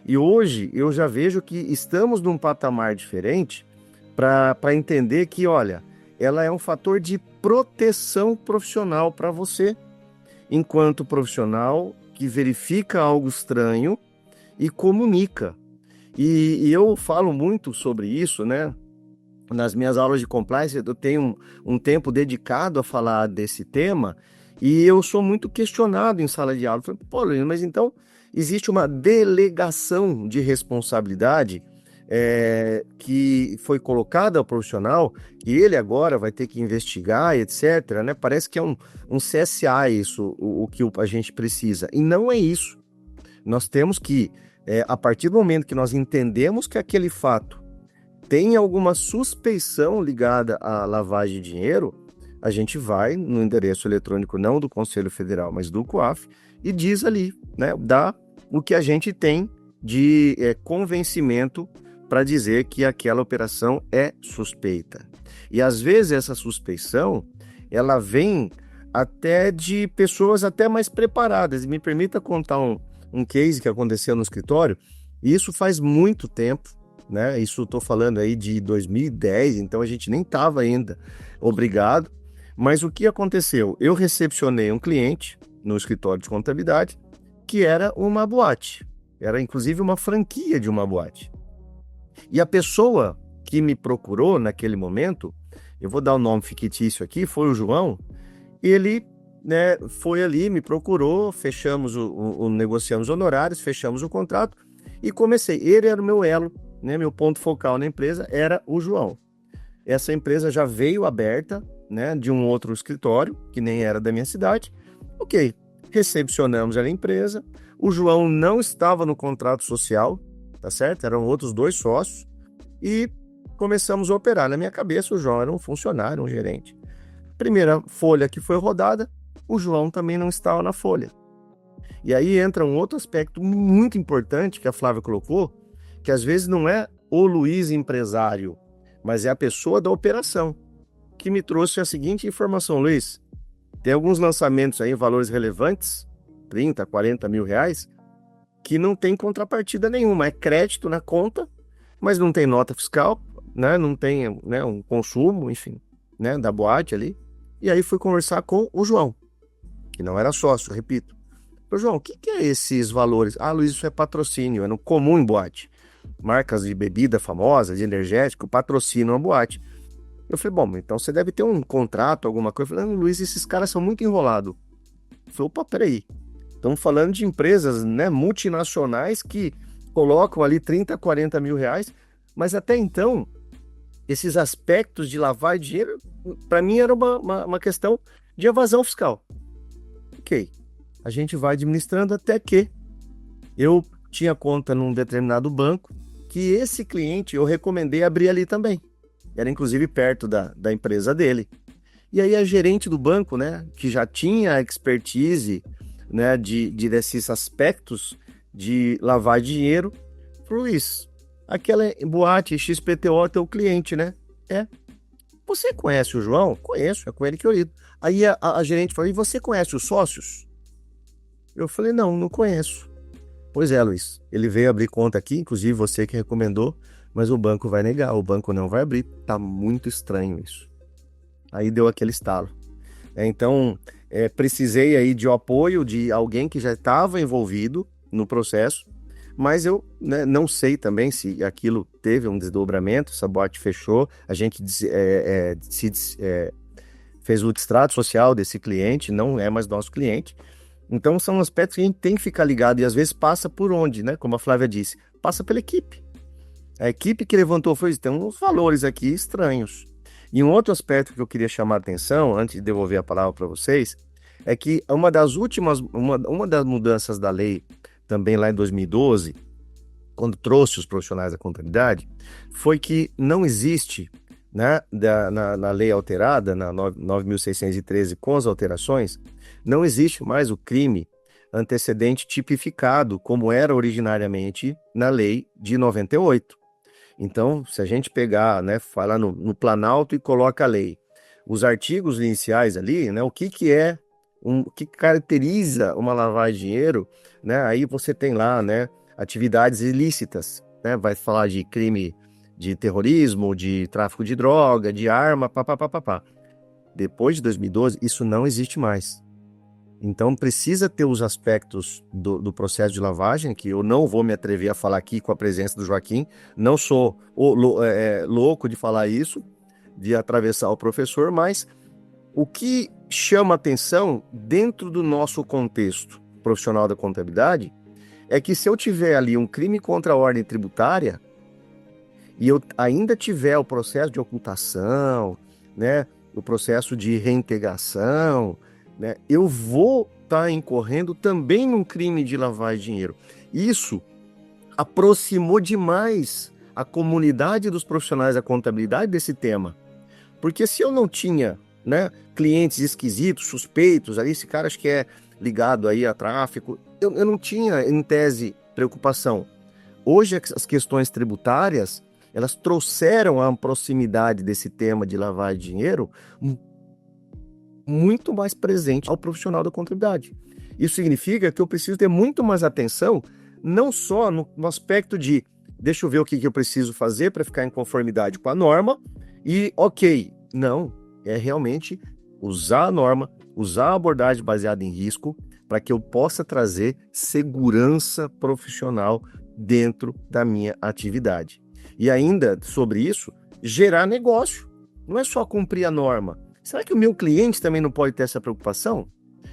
Speaker 2: E hoje eu já vejo que estamos num patamar diferente para entender que, olha, ela é um fator de proteção profissional para você, enquanto profissional que verifica algo estranho e comunica. E eu falo muito sobre isso, né? Nas minhas aulas de compliance, eu tenho um tempo dedicado a falar desse tema e eu sou muito questionado em sala de aula. Eu falo, pô, Luiz, mas então existe uma delegação de responsabilidade que foi colocada ao profissional e ele agora vai ter que investigar, etc. Né? Parece que é um CSA isso, o que a gente precisa. E não é isso. Nós temos que, a partir do momento que nós entendemos que aquele fato tem alguma suspeição ligada à lavagem de dinheiro, a gente vai no endereço eletrônico não do Conselho Federal, mas do COAF, e diz ali, né, dá o que a gente tem de convencimento para dizer que aquela operação é suspeita. E às vezes essa suspeição, ela vem até de pessoas até mais preparadas. E me permita contar um case que aconteceu no escritório, e isso faz muito tempo, né? Isso estou falando aí de 2010, então a gente nem estava ainda obrigado. Mas o que aconteceu? Eu recepcionei um cliente no escritório de contabilidade que era uma boate. Era inclusive uma franquia de uma boate. E a pessoa que me procurou naquele momento, eu vou dar o nome fictício aqui, foi o João. Ele, né, foi ali, me procurou, fechamos negociamos honorários, fechamos o contrato e comecei. Ele era o meu elo, né, meu ponto focal na empresa era o João. Essa empresa já veio aberta, né, de um outro escritório, que nem era da minha cidade. Ok, recepcionamos a empresa. O João não estava no contrato social, tá certo? Eram outros 2 sócios. E começamos a operar. Na minha cabeça, o João era um funcionário, um gerente. Primeira folha que foi rodada, o João também não estava na folha. E aí entra um outro aspecto muito importante que a Flávia colocou, que às vezes não é o Luiz empresário, mas é a pessoa da operação que me trouxe a seguinte informação: Luiz, tem alguns lançamentos aí, valores relevantes, 30, 40 mil reais, que não tem contrapartida nenhuma, é crédito na conta, mas não tem nota fiscal, né? Não tem, né, um consumo, enfim, né, da boate ali. E aí fui conversar com o João, que não era sócio, repito. Ô, João, o que é esses valores? Ah, Luiz, isso é patrocínio, é no comum em boate. Marcas de bebida famosas, de energético, patrocinam a boate. Eu falei, bom, então você deve ter um contrato, alguma coisa. Eu falei, Luiz, esses caras são muito enrolados. Eu falei, opa, peraí. Estamos falando de empresas, né, multinacionais que colocam ali 30, 40 mil reais, mas até então, esses aspectos de lavar dinheiro, para mim era uma questão de evasão fiscal. Ok, a gente vai administrando até que eu tinha conta num determinado banco, que esse cliente eu recomendei abrir ali também. Era inclusive perto da empresa dele. E aí a gerente do banco, né, que já tinha expertise, né, desses aspectos de lavar dinheiro, falou, Luiz, aquela boate XPTO é teu cliente, né? É. Você conhece o João? Conheço, é com ele que eu lido. Aí a gerente falou, e você conhece os sócios? Eu falei, não conheço. Pois é, Luiz, ele veio abrir conta aqui, inclusive você que recomendou, mas o banco vai negar, o banco não vai abrir, tá muito estranho isso. Aí deu aquele estalo. Então, precisei aí de apoio de alguém que já estava envolvido no processo, mas eu, né, não sei também se aquilo teve um desdobramento, essa boate fechou, a gente fez o extrato social desse cliente, não é mais nosso cliente. Então são aspectos que a gente tem que ficar ligado e às vezes passa por onde, né? Como a Flávia disse, passa pela equipe. A equipe que levantou foi, tem uns valores aqui estranhos. E um outro aspecto que eu queria chamar a atenção, antes de devolver a palavra para vocês, é que uma das mudanças da lei, também lá em 2012, quando trouxe os profissionais da contabilidade, foi que não existe, né, na lei alterada, na 9.613, com as alterações, não existe mais o crime antecedente tipificado, como era originariamente na lei de 98. Então, se a gente pegar, né, falar no Planalto e coloca a lei, os artigos iniciais ali, né, o que caracteriza uma lavagem de dinheiro, né, aí você tem lá, né, atividades ilícitas, né, vai falar de crime de terrorismo, de tráfico de droga, de arma, papapá. Depois de 2012, isso não existe mais. Então precisa ter os aspectos do processo de lavagem, que eu não vou me atrever a falar aqui com a presença do Joaquim, não sou louco de falar isso, de atravessar o professor, mas o que chama atenção dentro do nosso contexto profissional da contabilidade é que se eu tiver ali um crime contra a ordem tributária e eu ainda tiver o processo de ocultação, né, o processo de reintegração, né, eu vou estar incorrendo também num crime de lavagem de dinheiro. Isso aproximou demais a comunidade dos profissionais da contabilidade desse tema. Porque se eu não tinha, né, clientes esquisitos, suspeitos, ali esse cara acho que é ligado aí a tráfico, eu não tinha, em tese, preocupação. Hoje as questões tributárias, elas trouxeram a proximidade desse tema de lavagem de dinheiro muito mais presente ao profissional da contabilidade. Isso significa que eu preciso ter muito mais atenção, não só no aspecto de deixa eu ver o que eu preciso fazer para ficar em conformidade com a norma e ok, não, é realmente usar a norma, usar a abordagem baseada em risco para que eu possa trazer segurança profissional dentro da minha atividade. E ainda sobre isso, gerar negócio, não é só cumprir a norma. Será que o meu cliente também não pode ter essa preocupação?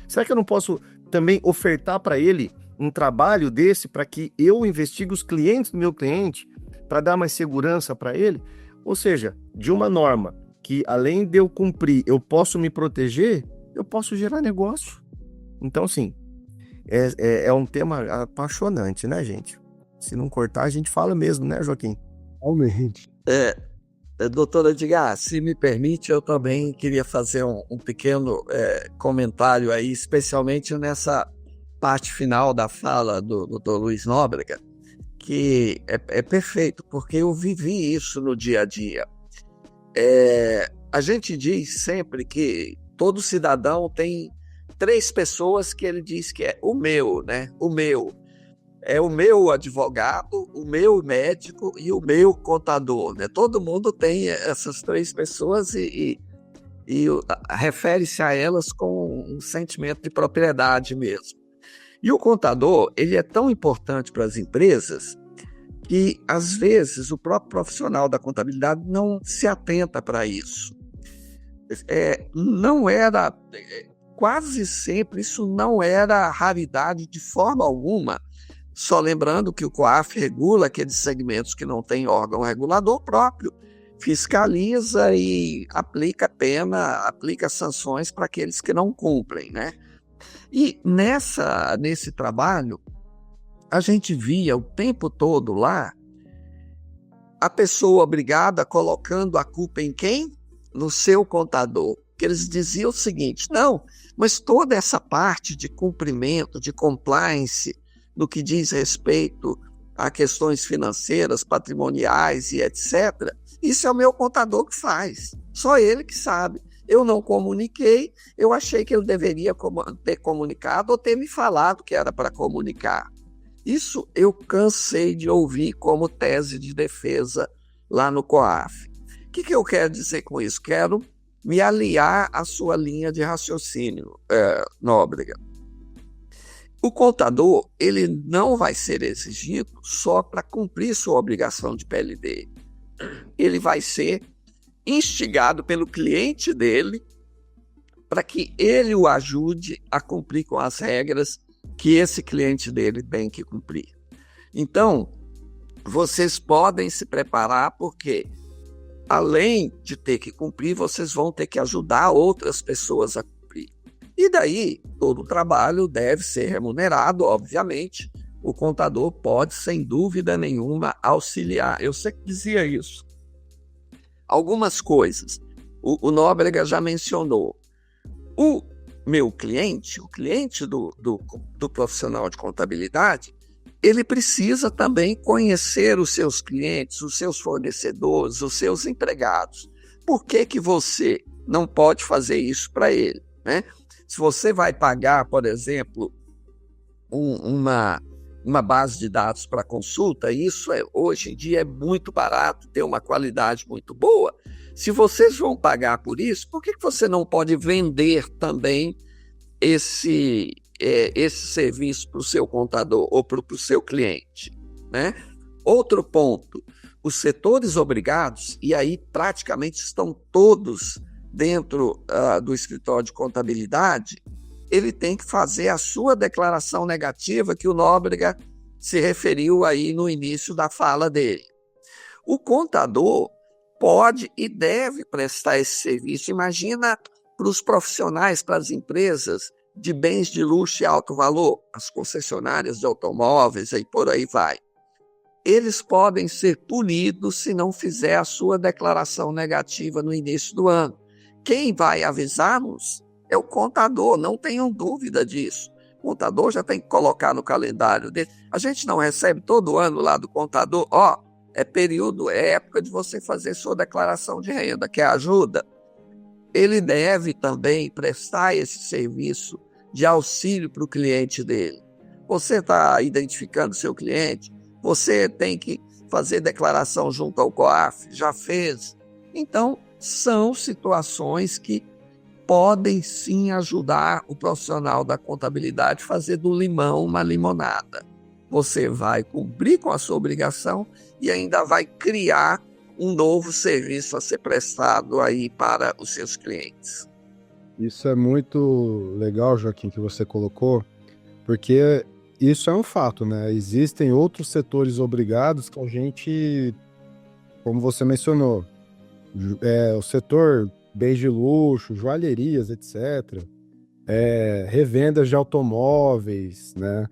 Speaker 2: Será que eu não posso também ofertar para ele um trabalho desse para que eu investigue os clientes do meu cliente para dar mais segurança para ele? Ou seja, de uma norma que além de eu cumprir, eu posso me proteger, eu posso gerar negócio. Então, sim, é um tema apaixonante, né, gente? Se não cortar, a gente fala mesmo, né, Joaquim?
Speaker 1: Realmente.
Speaker 3: Doutora Edgar, se me permite, eu também queria fazer um pequeno comentário aí, especialmente nessa parte final da fala do Dr. Luiz Nóbrega, que é perfeito, porque eu vivi isso no dia a dia. A gente diz sempre que todo cidadão tem 3 pessoas que ele diz que é o meu, né? O meu. É o meu advogado, o meu médico e o meu contador, né? Todo mundo tem essas 3 pessoas e refere-se a elas com um sentimento de propriedade mesmo. E o contador, ele é tão importante para as empresas que, às vezes, o próprio profissional da contabilidade não se atenta para isso. Não era, quase sempre, isso não era raridade de forma alguma. Só lembrando que o COAF regula aqueles segmentos que não têm órgão regulador próprio, fiscaliza e aplica pena, aplica sanções para aqueles que não cumprem, né? E nesse trabalho, a gente via o tempo todo lá a pessoa obrigada colocando a culpa em quem? No seu contador. Que eles diziam o seguinte: não, mas toda essa parte de cumprimento, de compliance, no que diz respeito a questões financeiras, patrimoniais e etc., isso é o meu contador que faz. Só ele que sabe. Eu não comuniquei, eu achei que ele deveria ter comunicado ou ter me falado que era para comunicar. Isso eu cansei de ouvir como tese de defesa lá no COAF. O que eu quero dizer com isso? Quero me aliar à sua linha de raciocínio, Nóbrega. O contador, ele não vai ser exigido só para cumprir sua obrigação de PLD. Ele vai ser instigado pelo cliente dele para que ele o ajude a cumprir com as regras que esse cliente dele tem que cumprir. Então, vocês podem se preparar porque, além de ter que cumprir, vocês vão ter que ajudar outras pessoas a cumprir. E daí, todo o trabalho deve ser remunerado, obviamente. O contador pode, sem dúvida nenhuma, auxiliar. Eu sempre dizia isso. Algumas coisas. O Nóbrega já mencionou. O meu cliente, o cliente do profissional de contabilidade, ele precisa também conhecer os seus clientes, os seus fornecedores, os seus empregados. Por que você não pode fazer isso para ele, né? Se você vai pagar, por exemplo, uma base de dados para consulta, isso hoje em dia é muito barato, tem uma qualidade muito boa. Se vocês vão pagar por isso, por que você não pode vender também esse serviço para o seu contador ou para o seu cliente, né? Outro ponto, os setores obrigados, e aí praticamente estão todos dentro do escritório de contabilidade, ele tem que fazer a sua declaração negativa que o Nóbrega se referiu aí no início da fala dele. O contador pode e deve prestar esse serviço. Imagina para os profissionais, para as empresas de bens de luxo e alto valor, as concessionárias de automóveis e por aí vai. Eles podem ser punidos se não fizer a sua declaração negativa no início do ano. Quem vai avisar-nos é o contador, não tenham dúvida disso. O contador já tem que colocar no calendário dele. A gente não recebe todo ano lá do contador, é época de você fazer sua declaração de renda, quer ajuda? Ele deve também prestar esse serviço de auxílio para o cliente dele. Você está identificando seu cliente? Você tem que fazer declaração junto ao COAF? Já fez? Então, são situações que podem sim ajudar o profissional da contabilidade a fazer do limão uma limonada. Você vai cumprir com a sua obrigação e ainda vai criar um novo serviço a ser prestado aí para os seus clientes.
Speaker 1: Isso é muito legal, Joaquim, que você colocou, porque isso é um fato, né? Existem outros setores obrigados que a gente, como você mencionou, o setor bens de luxo, joalherias, etc., revendas de automóveis, né?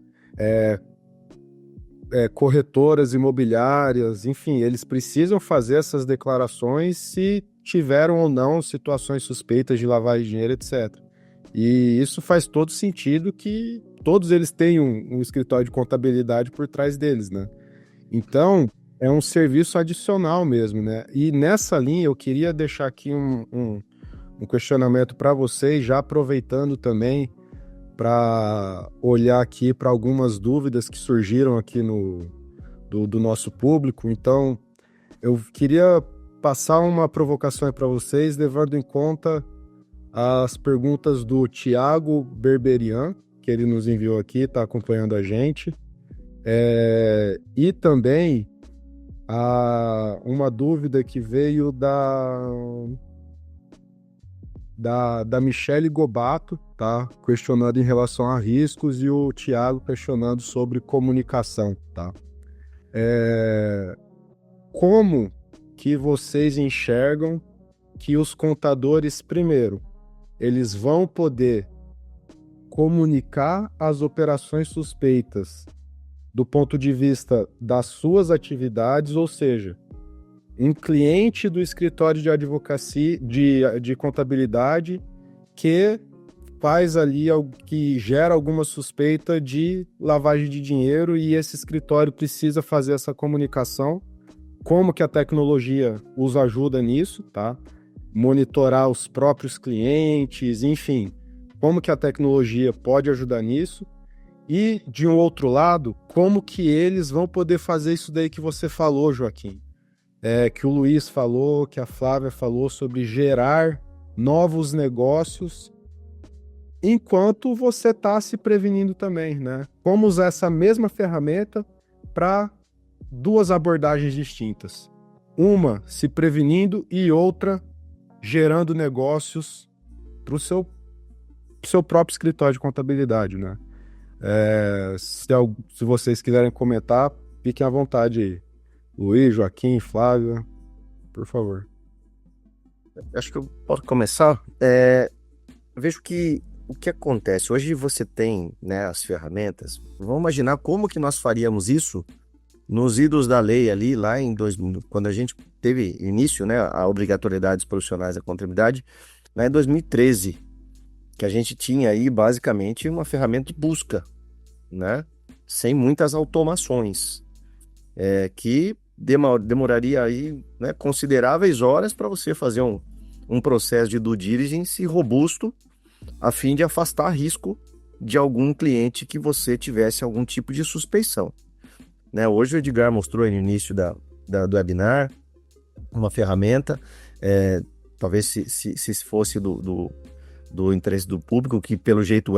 Speaker 1: Corretoras imobiliárias, enfim, eles precisam fazer essas declarações se tiveram ou não situações suspeitas de lavagem de dinheiro, etc. E isso faz todo sentido que todos eles têm um escritório de contabilidade por trás deles, né? Então, é um serviço adicional mesmo, né? E nessa linha, eu queria deixar aqui um questionamento para vocês, já aproveitando também para olhar aqui para algumas dúvidas que surgiram aqui do nosso público. Então, eu queria passar uma provocação para vocês, levando em conta as perguntas do Tiago Berberian, que ele nos enviou aqui, está acompanhando a gente. E também uma dúvida que veio da Michele Gobato, tá? Questionando em relação a riscos, e o Tiago questionando sobre comunicação, tá? Como que vocês enxergam que os contadores, primeiro, eles vão poder comunicar as operações suspeitas do ponto de vista das suas atividades, ou seja, um cliente do escritório de advocacia, de contabilidade, que faz ali, que gera alguma suspeita de lavagem de dinheiro, e esse escritório precisa fazer essa comunicação, como que a tecnologia os ajuda nisso, tá? Monitorar os próprios clientes, enfim, como que a tecnologia pode ajudar nisso. E, de um outro lado, como que eles vão poder fazer isso daí que você falou, Joaquim? Que o Luiz falou, que a Flávia falou, sobre gerar novos negócios enquanto você está se prevenindo também, né? Como usar essa mesma ferramenta para duas abordagens distintas. Uma se prevenindo e outra gerando negócios para o seu próprio escritório de contabilidade, né? Se vocês quiserem comentar, fiquem à vontade aí. Luiz, Joaquim, Flávia, por favor.
Speaker 2: Acho que eu posso começar. Eu vejo que o que acontece, hoje você tem, né, as ferramentas. Vamos imaginar como que nós faríamos isso nos idos da lei ali, lá em 2000, quando a gente teve início, né, a obrigatoriedade dos profissionais da contabilidade, lá em 2013, que a gente tinha aí basicamente uma ferramenta de busca, né, sem muitas automações, que demoraria aí, né, consideráveis horas para você fazer um processo de due diligence robusto, a fim de afastar risco de algum cliente que você tivesse algum tipo de suspeição. Né? Hoje o Edgar mostrou aí no início do webinar uma ferramenta, talvez se fosse do interesse do público, que pelo jeito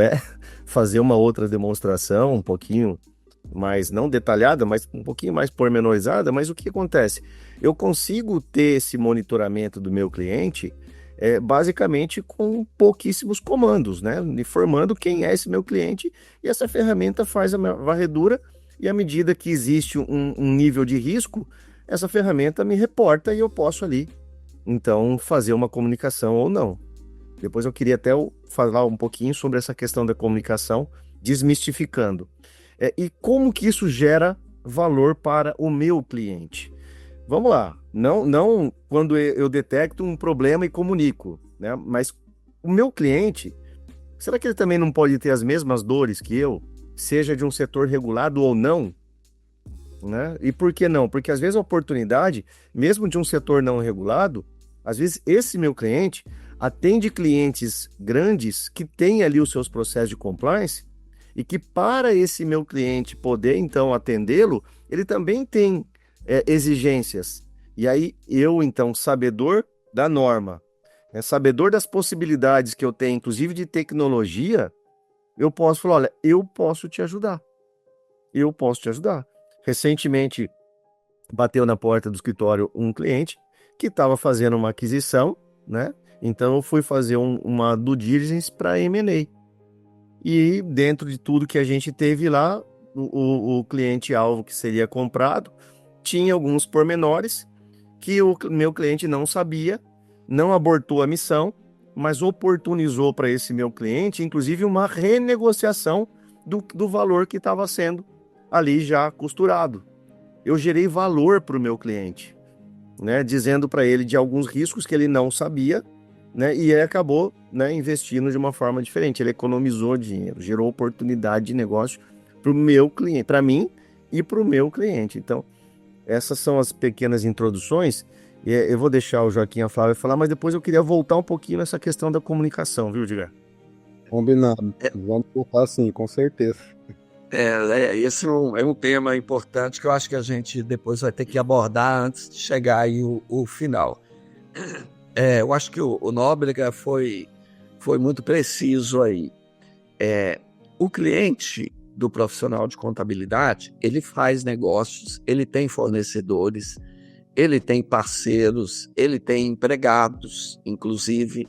Speaker 2: fazer uma outra demonstração um pouquinho mais, não detalhada, mas um pouquinho mais pormenorizada. Mas o que acontece? Eu consigo ter esse monitoramento do meu cliente basicamente com pouquíssimos comandos, né? Informando quem é esse meu cliente, e essa ferramenta faz a varredura, e à medida que existe um nível de risco, essa ferramenta me reporta e eu posso ali, então, fazer uma comunicação ou não. Depois eu queria até falar um pouquinho sobre essa questão da comunicação, desmistificando. E como que isso gera valor para o meu cliente? Vamos lá, não quando eu detecto um problema e comunico, né? Mas o meu cliente, será que ele também não pode ter as mesmas dores que eu, seja de um setor regulado ou não? Né? E por que não? Porque às vezes a oportunidade, mesmo de um setor não regulado, às vezes esse meu cliente atende clientes grandes que têm ali os seus processos de compliance, e que para esse meu cliente poder então atendê-lo, ele também tem exigências. E aí eu, então, sabedor da norma, sabedor das possibilidades que eu tenho, inclusive de tecnologia, eu posso falar, olha, eu posso te ajudar. Eu posso te ajudar. Recentemente, bateu na porta do escritório um cliente que estava fazendo uma aquisição, né? Então, eu fui fazer uma due diligence para M&A. E dentro de tudo que a gente teve lá, o cliente-alvo que seria comprado tinha alguns pormenores que o meu cliente não sabia, não abortou a missão, mas oportunizou para esse meu cliente, inclusive, uma renegociação do valor que estava sendo ali já costurado. Eu gerei valor para o meu cliente, né, dizendo para ele de alguns riscos que ele não sabia, né, e ele acabou, né, investindo de uma forma diferente. Ele economizou dinheiro, gerou oportunidade de negócio para o meu cliente, para mim e para o meu cliente. Então, essas são as pequenas introduções. E eu vou deixar o Joaquim e a Flávia falar, mas depois eu queria voltar um pouquinho nessa questão da comunicação, viu, Edgar?
Speaker 1: Combinado. Vamos voltar sim, com certeza.
Speaker 3: Esse é um tema importante que eu acho que a gente depois vai ter que abordar antes de chegar aí o final. Eu acho que o Nóbrega foi muito preciso aí. O cliente do profissional de contabilidade, ele faz negócios, ele tem fornecedores, ele tem parceiros, ele tem empregados, inclusive,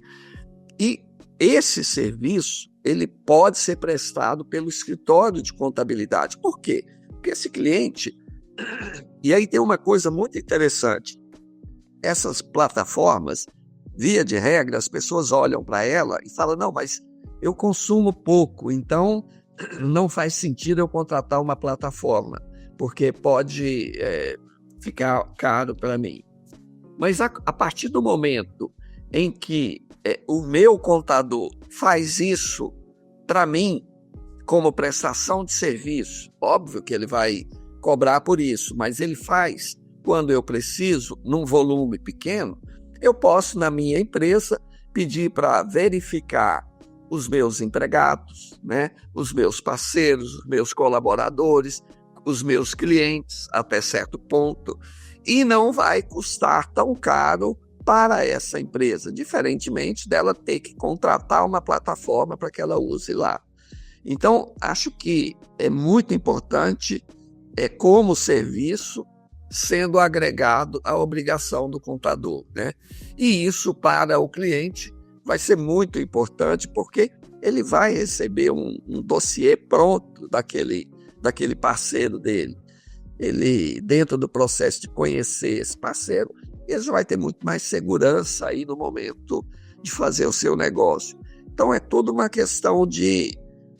Speaker 3: e esse serviço ele pode ser prestado pelo escritório de contabilidade. Por quê? Porque esse cliente... E aí tem uma coisa muito interessante. Essas plataformas, via de regra, as pessoas olham para ela e falam, não, mas eu consumo pouco, então não faz sentido eu contratar uma plataforma, porque pode ficar caro para mim. Mas a partir do momento em que o meu contador faz isso para mim como prestação de serviço, óbvio que ele vai cobrar por isso, mas ele faz quando eu preciso, num volume pequeno, eu posso, na minha empresa, pedir para verificar os meus empregados, né, os meus parceiros, os meus colaboradores, os meus clientes, até certo ponto, e não vai custar tão caro para essa empresa, diferentemente dela ter que contratar uma plataforma para que ela use lá. Então, acho que é muito importante como serviço sendo agregado à obrigação do contador, né? E isso para o cliente vai ser muito importante porque ele vai receber um dossiê pronto daquele parceiro dele. Ele, dentro do processo de conhecer esse parceiro, ele já vai ter muito mais segurança aí no momento de fazer o seu negócio. Então é toda uma questão de,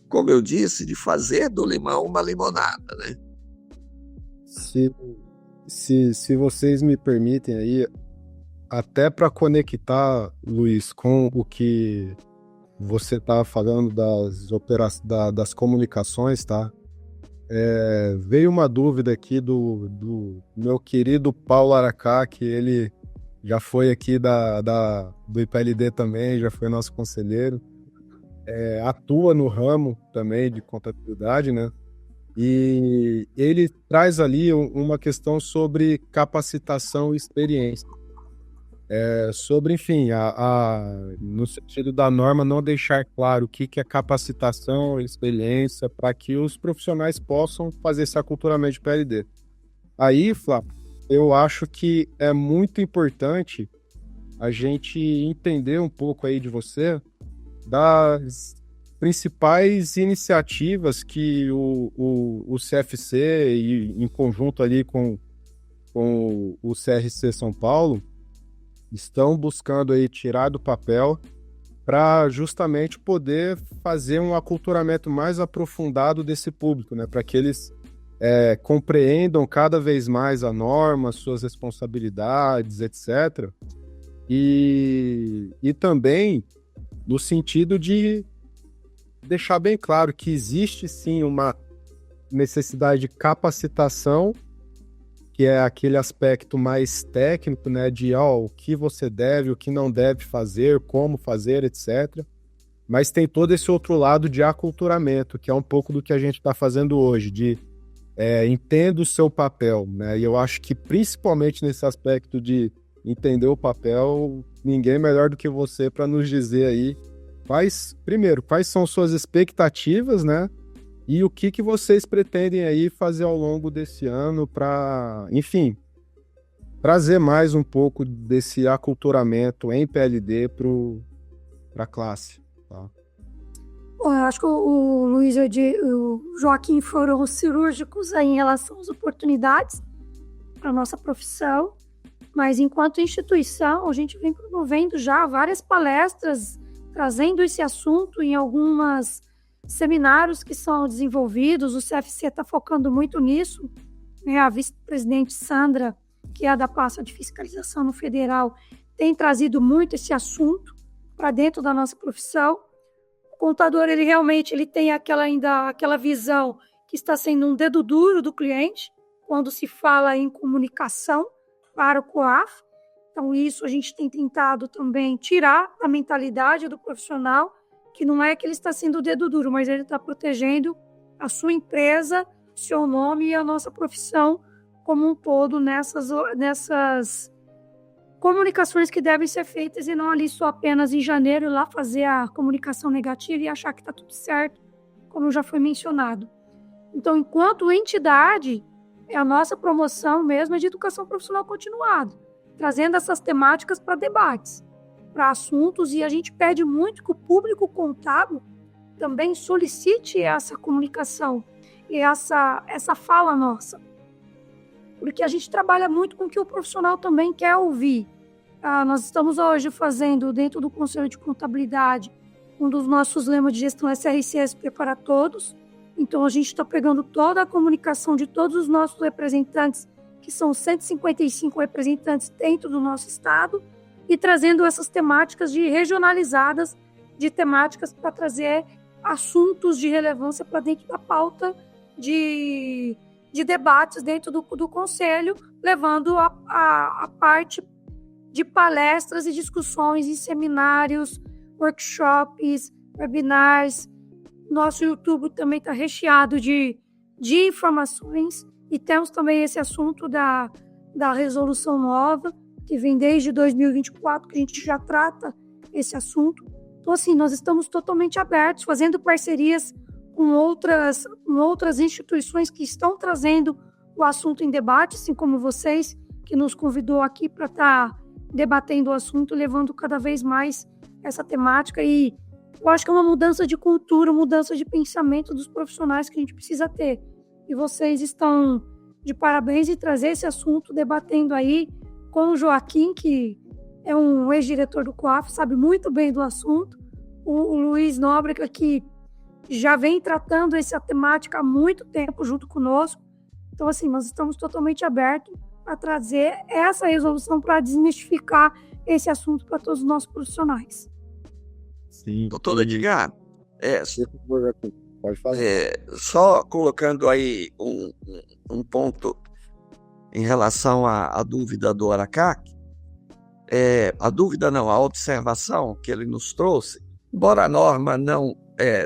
Speaker 3: como eu disse, de fazer do limão uma limonada, né?
Speaker 1: Se vocês me permitem aí, até para conectar, Luiz, com o que você está falando das comunicações, tá? Veio uma dúvida aqui do meu querido Paulo Aracá, que ele já foi aqui do IPLD também, já foi nosso conselheiro, atua no ramo também de contabilidade, né? E ele traz ali uma questão sobre capacitação e experiência. Sobre, enfim, no sentido da norma, não deixar claro o que é capacitação e experiência para que os profissionais possam fazer esse aculturamento de PLD. Aí, Flávio, eu acho que é muito importante a gente entender um pouco aí de você das principais iniciativas que o CFC, e em conjunto ali com o CRC São Paulo, estão buscando aí tirar do papel para justamente poder fazer um aculturamento mais aprofundado desse público, né? Para que eles compreendam cada vez mais a norma, suas responsabilidades, etc. E também no sentido de deixar bem claro que existe sim uma necessidade de capacitação, que é aquele aspecto mais técnico, né, de o que você deve, o que não deve fazer, como fazer, etc. Mas tem todo esse outro lado de aculturamento, que é um pouco do que a gente está fazendo hoje, de entenda o seu papel, né? E eu acho que principalmente nesse aspecto de entender o papel, ninguém melhor do que você para nos dizer aí quais são suas expectativas, né? E o que vocês pretendem aí fazer ao longo desse ano para, enfim, trazer mais um pouco desse aculturamento em PLD para a classe, tá?
Speaker 4: Bom, eu acho que o Luiz e o Joaquim foram cirúrgicos aí em relação às oportunidades para a nossa profissão, mas enquanto instituição, a gente vem promovendo já várias palestras, trazendo esse assunto em algumas seminários que são desenvolvidos. O CFC está focando muito nisso, né? A vice-presidente Sandra, que é da pasta de fiscalização no federal, tem trazido muito esse assunto para dentro da nossa profissão. O contador, ele realmente tem aquela visão que está sendo um dedo duro do cliente, quando se fala em comunicação para o COAF. Então, isso a gente tem tentado também tirar a mentalidade do profissional, que não é que ele está sendo o dedo duro, mas ele está protegendo a sua empresa, seu nome e a nossa profissão como um todo nessas comunicações que devem ser feitas e não ali só apenas em janeiro, lá fazer a comunicação negativa e achar que está tudo certo, como já foi mencionado. Então, enquanto entidade, a nossa promoção mesmo é de educação profissional continuada, trazendo essas temáticas para debates, para assuntos, e a gente pede muito que o público contábil também solicite essa comunicação e essa fala nossa, porque a gente trabalha muito com o que o profissional também quer ouvir. Nós estamos hoje fazendo, dentro do Conselho de Contabilidade, um dos nossos lemas de gestão é SRCSP para todos. Então, a gente está pegando toda a comunicação de todos os nossos representantes, que são 155 representantes dentro do nosso estado, e trazendo essas temáticas regionalizadas, de temáticas para trazer assuntos de relevância para dentro da pauta de debates dentro do Conselho, levando a parte de palestras e discussões em seminários, workshops, webinars. Nosso YouTube também está recheado de informações, e temos também esse assunto da resolução nova, que vem desde 2024, que a gente já trata esse assunto. Então, assim, nós estamos totalmente abertos, fazendo parcerias com outras instituições que estão trazendo o assunto em debate, assim como vocês, que nos convidou aqui para estar debatendo o assunto, levando cada vez mais essa temática. E eu acho que é uma mudança de cultura, mudança de pensamento dos profissionais que a gente precisa ter. E vocês estão de parabéns em trazer esse assunto, debatendo aí com o Joaquim, que é um ex-diretor do COAF, sabe muito bem do assunto, o Luiz Nóbrega, que já vem tratando essa temática há muito tempo junto conosco. Então, assim, nós estamos totalmente abertos a trazer essa resolução para desmistificar esse assunto para todos os nossos profissionais.
Speaker 1: Sim.
Speaker 3: Doutor Edgar,
Speaker 1: Pode falar.
Speaker 3: só colocando aí um ponto em relação à dúvida do Aracac, a observação que ele nos trouxe, embora a norma não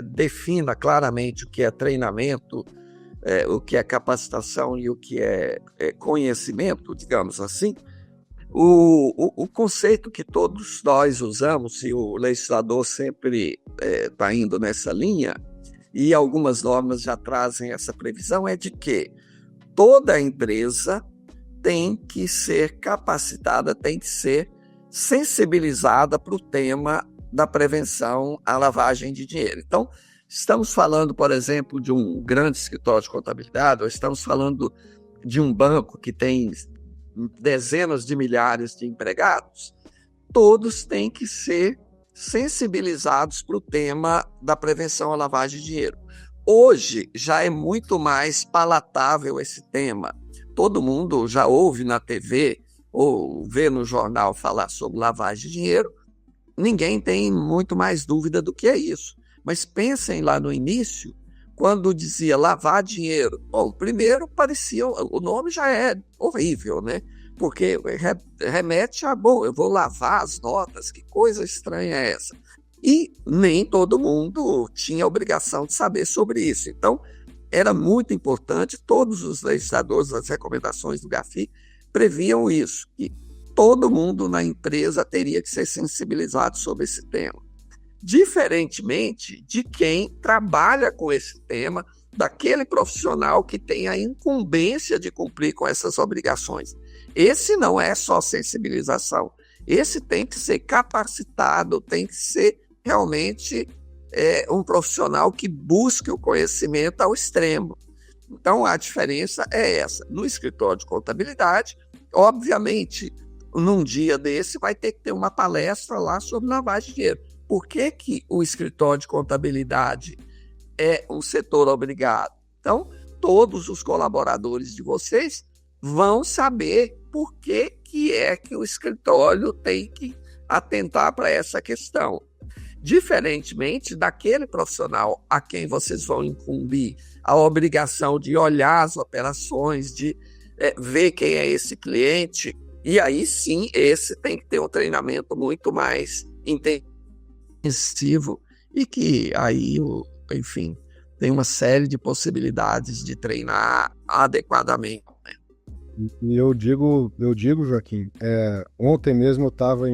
Speaker 3: defina claramente o que é treinamento, o que é capacitação e o que é conhecimento, digamos assim, o conceito que todos nós usamos, e o legislador sempre está indo nessa linha, e algumas normas já trazem essa previsão, é de que toda empresa tem que ser capacitada, tem que ser sensibilizada para o tema da prevenção à lavagem de dinheiro. Então, estamos falando, por exemplo, de um grande escritório de contabilidade, ou estamos falando de um banco que tem dezenas de milhares de empregados, todos têm que ser sensibilizados para o tema da prevenção à lavagem de dinheiro. Hoje já é muito mais palatável esse tema. Todo mundo já ouve na TV ou vê no jornal falar sobre lavagem de dinheiro. Ninguém tem muito mais dúvida do que é isso. Mas pensem lá no início, quando dizia lavar dinheiro. Bom, primeiro parecia, o nome já é horrível, né? Porque remete a, bom, eu vou lavar as notas, que coisa estranha é essa? E nem todo mundo tinha a obrigação de saber sobre isso. Então, era muito importante, todos os legisladores, as recomendações do GAFI previam isso, que todo mundo na empresa teria que ser sensibilizado sobre esse tema. Diferentemente de quem trabalha com esse tema, daquele profissional que tem a incumbência de cumprir com essas obrigações. Esse não é só sensibilização, esse tem que ser capacitado, tem que ser realmente um profissional que busque o conhecimento ao extremo. Então, a diferença é essa. No escritório de contabilidade, obviamente, num dia desse, vai ter que ter uma palestra lá sobre lavagem de dinheiro. Por que o escritório de contabilidade é um setor obrigado? Então, todos os colaboradores de vocês vão saber por que o escritório tem que atentar para essa questão. Diferentemente daquele profissional a quem vocês vão incumbir a obrigação de olhar as operações, de ver quem é esse cliente, e aí sim, esse tem que ter um treinamento muito mais intensivo, e que aí, enfim, tem uma série de possibilidades de treinar adequadamente.
Speaker 1: E eu digo, Joaquim, ontem mesmo eu estava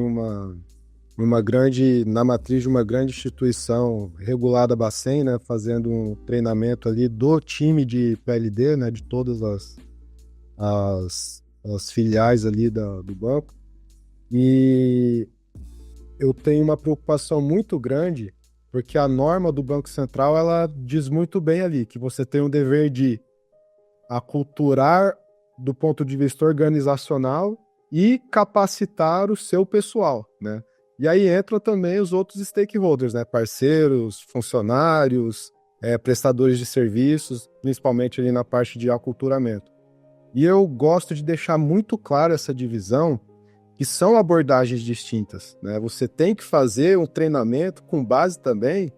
Speaker 1: na matriz de uma grande instituição regulada Bacen, né, fazendo um treinamento ali do time de PLD, né, de todas as filiais ali do banco. E eu tenho uma preocupação muito grande, porque a norma do Banco Central, ela diz muito bem ali, que você tem o dever de aculturar do ponto de vista organizacional e capacitar o seu pessoal, né? E aí entra também os outros stakeholders, né? Parceiros, funcionários, prestadores de serviços, principalmente ali na parte de aculturamento. E eu gosto de deixar muito claro essa divisão, que são abordagens distintas, né? Você tem que fazer um treinamento com base também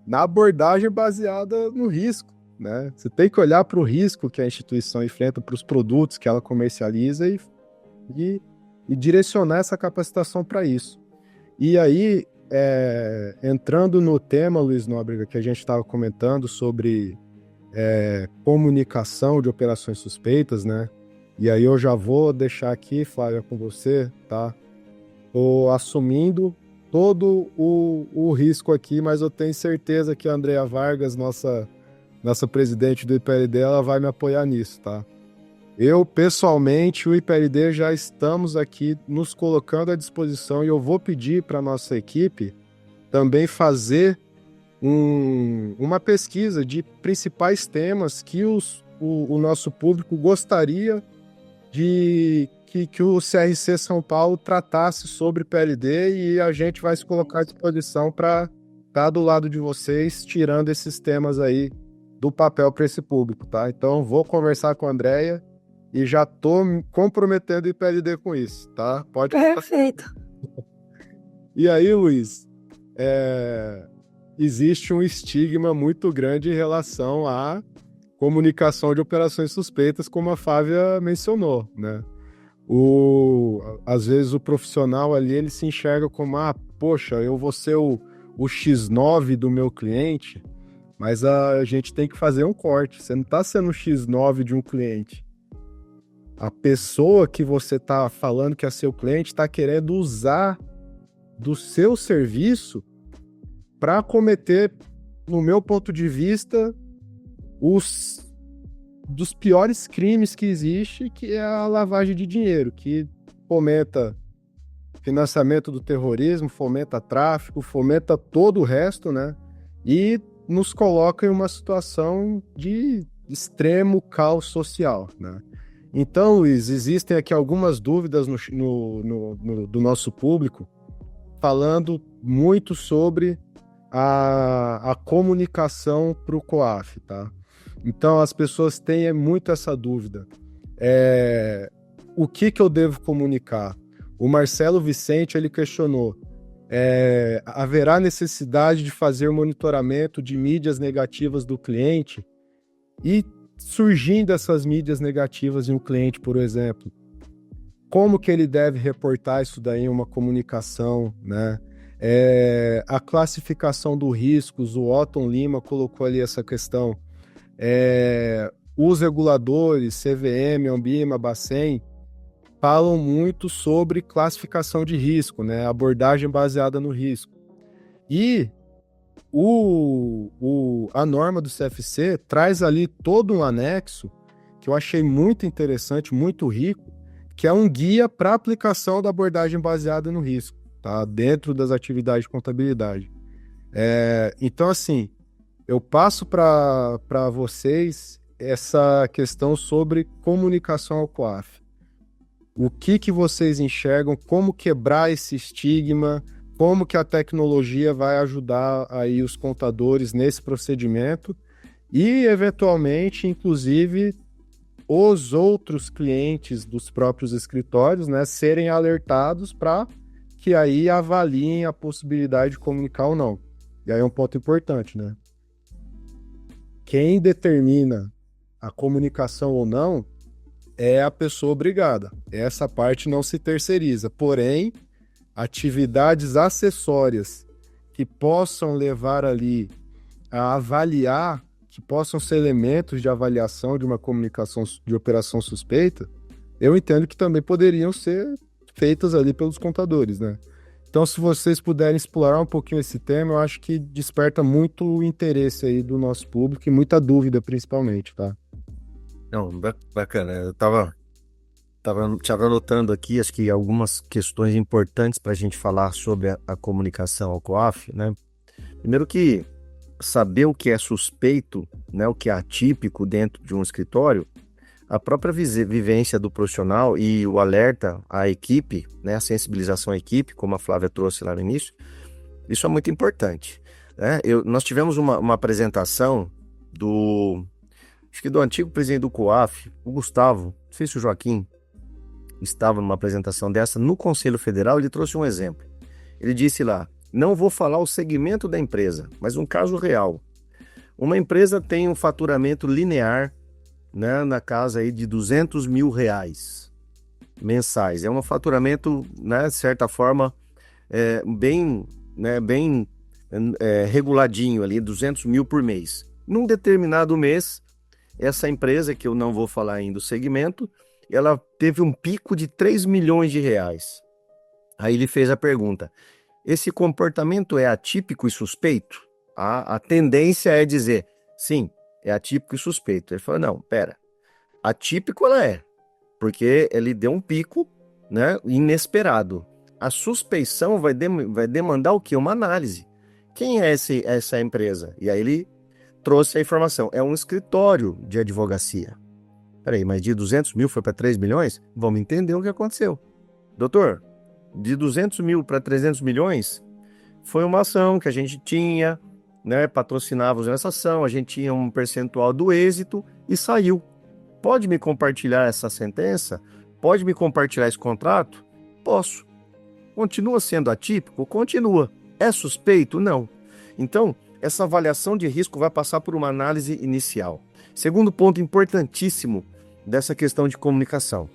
Speaker 1: na abordagem baseada no risco, né? Você tem que olhar para o risco que a instituição enfrenta, para os produtos que ela comercializa e direcionar essa capacitação para isso. E aí, entrando no tema, Luiz Nóbrega, que a gente estava comentando sobre comunicação de operações suspeitas, né? E aí eu já vou deixar aqui, Flávia, com você, tá? Estou assumindo todo o risco aqui, mas eu tenho certeza que a Andrea Vargas, nossa presidente do IPLD, ela vai me apoiar nisso, tá? Eu, pessoalmente, o IPLD já estamos aqui nos colocando à disposição e eu vou pedir para a nossa equipe também fazer uma pesquisa de principais temas que o nosso público gostaria de que o CRC São Paulo tratasse sobre PLD, e a gente vai se colocar à disposição para estar do lado de vocês, tirando esses temas aí do papel para esse público, tá? Então, vou conversar com a Andrea e já tô me comprometendo o IPLD com isso, tá? Pode.
Speaker 4: Perfeito.
Speaker 1: E aí, Luiz, existe um estigma muito grande em relação à comunicação de operações suspeitas, como a Flávia mencionou, né? Às vezes o profissional ali, ele se enxerga como, poxa, eu vou ser o X9 do meu cliente, mas a gente tem que fazer um corte. Você não está sendo o X9 de um cliente. A pessoa que você está falando que é seu cliente está querendo usar do seu serviço para cometer, no meu ponto de vista, dos piores crimes que existe, que é a lavagem de dinheiro, que fomenta financiamento do terrorismo, fomenta tráfico, fomenta todo o resto, né? E nos coloca em uma situação de extremo caos social, né? Então, Luiz, existem aqui algumas dúvidas do nosso público, falando muito sobre a comunicação para o COAF, tá? Então, as pessoas têm muito essa dúvida. O que eu devo comunicar? O Marcelo Vicente, ele questionou, haverá necessidade de fazer monitoramento de mídias negativas do cliente? E surgindo essas mídias negativas em um cliente, por exemplo, como que ele deve reportar isso daí em uma comunicação, né? A classificação do riscos, o Otton Lima colocou ali essa questão. Os reguladores, CVM, Anbima, Bacen, falam muito sobre classificação de risco, né? Abordagem baseada no risco. E a norma do CFC traz ali todo um anexo que eu achei muito interessante, muito rico, que é um guia para aplicação da abordagem baseada no risco, tá? Dentro das atividades de contabilidade. Então, assim, eu passo para vocês essa questão sobre comunicação ao COAF. O que vocês enxergam, como quebrar esse estigma, como que a tecnologia vai ajudar aí os contadores nesse procedimento e, eventualmente, inclusive, os outros clientes dos próprios escritórios, né, serem alertados para que aí avaliem a possibilidade de comunicar ou não. E aí é um ponto importante, né? Quem determina a comunicação ou não é a pessoa obrigada. Essa parte não se terceiriza. Porém, atividades acessórias que possam levar ali a avaliar, que possam ser elementos de avaliação de uma comunicação de operação suspeita, eu entendo que também poderiam ser feitas ali pelos contadores, né? Então, se vocês puderem explorar um pouquinho esse tema, eu acho que desperta muito interesse aí do nosso público e muita dúvida, principalmente, tá?
Speaker 2: Não, bacana. Eu tava anotando aqui, acho que algumas questões importantes para a gente falar sobre a comunicação ao COAF, né? Primeiro que saber o que é suspeito, né, o que é atípico dentro de um escritório, a própria vivência do profissional e o alerta à equipe, né, a sensibilização à equipe, como a Flávia trouxe lá no início, isso é muito importante, né? Nós tivemos uma apresentação acho que do antigo presidente do COAF, o Gustavo, não sei se o Joaquim estava numa apresentação dessa, no Conselho Federal, ele trouxe um exemplo. Ele disse lá, não vou falar o segmento da empresa, mas um caso real. Uma empresa tem um faturamento linear, né, na casa aí de R$200 mil mensais. É um faturamento, né, de certa forma, bem reguladinho ali, 200 mil por mês. Num determinado mês, essa empresa, que eu não vou falar ainda o segmento, ela teve um pico de R$3 milhões. Aí ele fez a pergunta, esse comportamento é atípico e suspeito? A tendência é dizer, sim, é atípico e suspeito. Ele falou, não, pera, atípico ela é, porque ele deu um pico, né, inesperado. A suspeição vai demandar o quê? Uma análise. Quem é essa empresa? E aí ele trouxe a informação, é um escritório de advocacia. Peraí, mas de 200 mil foi para 3 milhões? Vamos entender o que aconteceu. Doutor, de 200 mil para 300 milhões foi uma ação que a gente tinha, né, patrocinávamos essa ação, a gente tinha um percentual do êxito e saiu. Pode me compartilhar essa sentença? Pode me compartilhar esse contrato? Posso. Continua sendo atípico? Continua. É suspeito? Não. Então, essa avaliação de risco vai passar por uma análise inicial. Segundo ponto importantíssimo dessa questão de comunicação.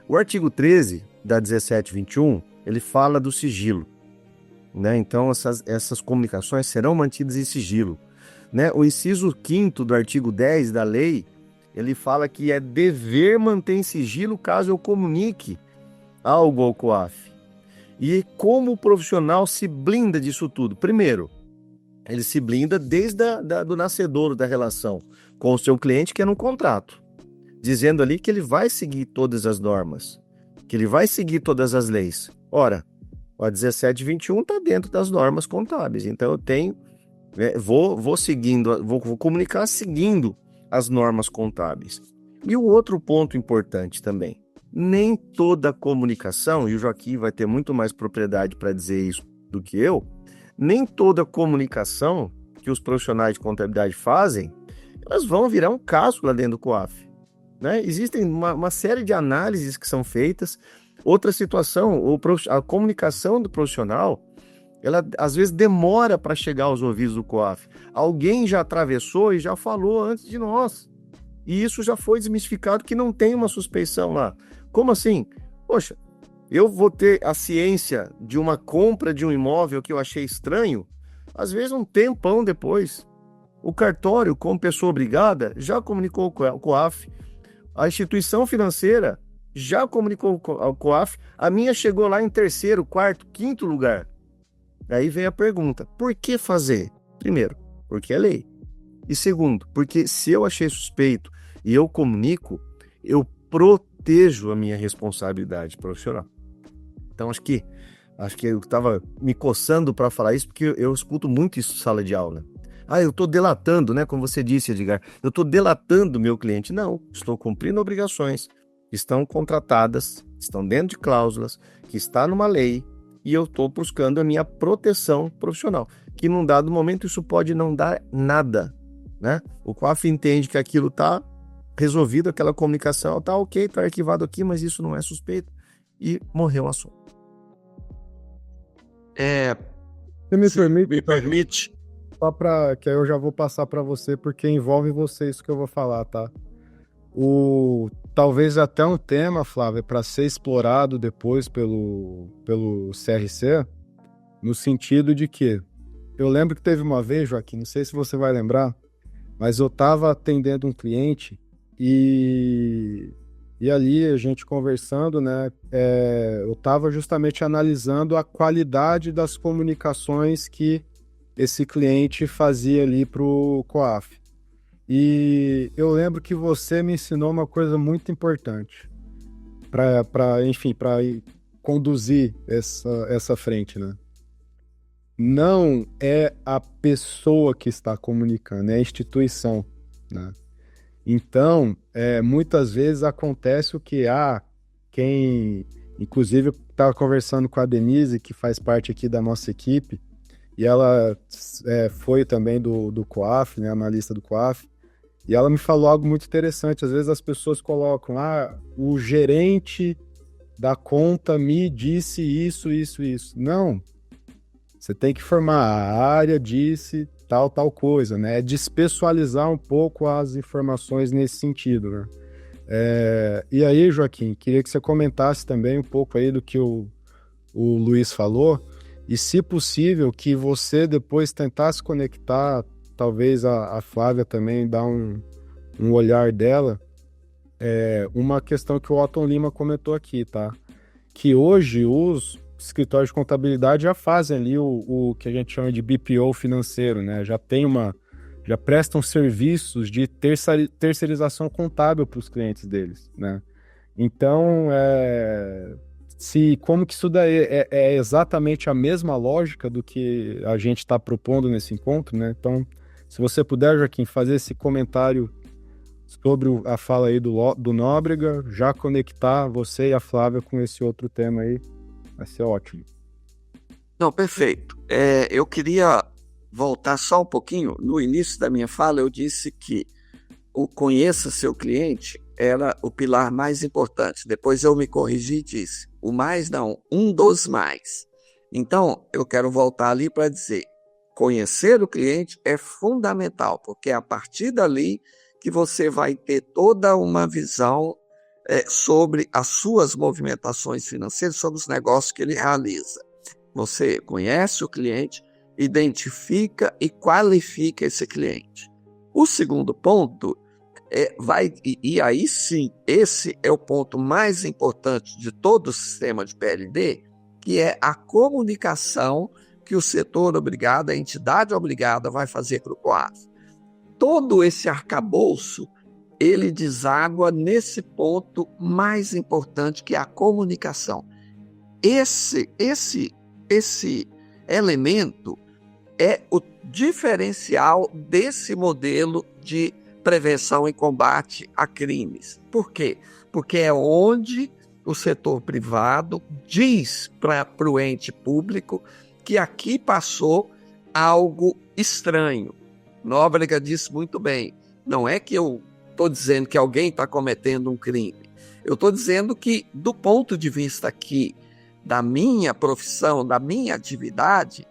Speaker 2: O artigo 13 da 1721, ele fala do sigilo, né? Então, essas comunicações serão mantidas em sigilo, né? O inciso 5º do artigo 10 da lei, ele fala que é dever manter em sigilo caso eu comunique algo ao COAF. E como o profissional se blinda disso tudo? Primeiro, ele se blinda desde do nascedouro da relação com o seu cliente, que é no contrato, dizendo ali que ele vai seguir todas as normas, que ele vai seguir todas as leis. Ora, a 1721 está dentro das normas contábeis, então eu tenho, vou comunicar seguindo as normas contábeis. E o outro ponto importante também, nem toda comunicação, e o Joaquim vai ter muito mais propriedade para dizer isso do que eu, nem toda comunicação que os profissionais de contabilidade fazem, elas vão virar um caso lá dentro do COAF, né? Existem uma série de análises que são feitas. Outra situação, a comunicação do profissional, ela às vezes demora para chegar aos ouvidos do COAF. Alguém já atravessou e já falou antes de nós. E isso já foi desmistificado que não tem uma suspeição lá. Como assim? Poxa, eu vou ter a ciência de uma compra de um imóvel que eu achei estranho, às vezes um tempão depois. O cartório, como pessoa obrigada, já comunicou ao COAF. A instituição financeira já comunicou ao COAF. A minha chegou lá em 3º, 4º, 5º lugar. Aí vem a pergunta, por que fazer? Primeiro, porque é lei. E segundo, porque se eu achei suspeito e eu comunico, eu protejo a minha responsabilidade profissional. Então, acho que eu estava me coçando para falar isso, porque eu escuto muito isso em sala de aula. Eu estou delatando, né? Como você disse, Edgar, eu estou delatando o meu cliente. Não, estou cumprindo obrigações que estão contratadas, estão dentro de cláusulas, que está numa lei, e eu estou buscando a minha proteção profissional, que num dado momento isso pode não dar nada, né? O COAF entende que aquilo está resolvido, aquela comunicação está ok, está arquivado aqui, mas isso não é suspeito, e morreu o assunto.
Speaker 1: Você
Speaker 3: me permite.
Speaker 1: Só para que aí eu já vou passar para você, porque envolve você isso que eu vou falar, tá? O talvez até um tema, Flávio, para ser explorado depois pelo CRC, no sentido de que eu lembro que teve uma vez, Joaquim, não sei se você vai lembrar, mas eu estava atendendo um cliente e ali a gente conversando, né, eu estava justamente analisando a qualidade das comunicações que esse cliente fazia ali para o COAF. E eu lembro que você me ensinou uma coisa muito importante para conduzir essa frente, né? Não é a pessoa que está comunicando, é a instituição, né? Então, muitas vezes acontece o que inclusive eu estava conversando com a Denise, que faz parte aqui da nossa equipe, e ela foi também do COAF, né, analista do COAF, e ela me falou algo muito interessante. Às vezes as pessoas colocam, o gerente da conta me disse isso. Não, você tem que formar, a área disse tal coisa, né? Despessoalizar um pouco as informações nesse sentido, né? E aí, Joaquim, queria que você comentasse também um pouco aí do que o Luiz falou, e se possível que você depois tentasse conectar, talvez a Flávia também dar um olhar dela, uma questão que o Otton Lima comentou aqui, tá? Que hoje os escritórios de contabilidade já fazem ali o que a gente chama de BPO financeiro, né? Já prestam serviços de terceirização contábil para os clientes deles, né? Então, como que isso daí é exatamente a mesma lógica do que a gente está propondo nesse encontro, né? Então, se você puder, Joaquim, fazer esse comentário sobre a fala aí do Nóbrega, já conectar você e a Flávia com esse outro tema aí, vai ser ótimo.
Speaker 3: Não, perfeito. Eu queria voltar só um pouquinho. No início da minha fala, eu disse que o conheça seu cliente era o pilar mais importante. Depois eu me corrigi e disse, o mais não, um dos mais. Então, eu quero voltar ali para dizer, conhecer o cliente é fundamental, porque é a partir dali que você vai ter toda uma visão sobre as suas movimentações financeiras, sobre os negócios que ele realiza. Você conhece o cliente, identifica e qualifica esse cliente. O segundo ponto e aí sim, esse é o ponto mais importante de todo o sistema de PLD, que é a comunicação que o setor obrigado, a entidade obrigada vai fazer para o COAF. Todo esse arcabouço, ele deságua nesse ponto mais importante, que é a comunicação. Esse elemento é o diferencial desse modelo de prevenção e combate a crimes. Por quê? Porque é onde o setor privado diz para o ente público que aqui passou algo estranho. Nóbrega disse muito bem, não é que eu estou dizendo que alguém está cometendo um crime. Eu estou dizendo que, do ponto de vista aqui da minha profissão, da minha atividade,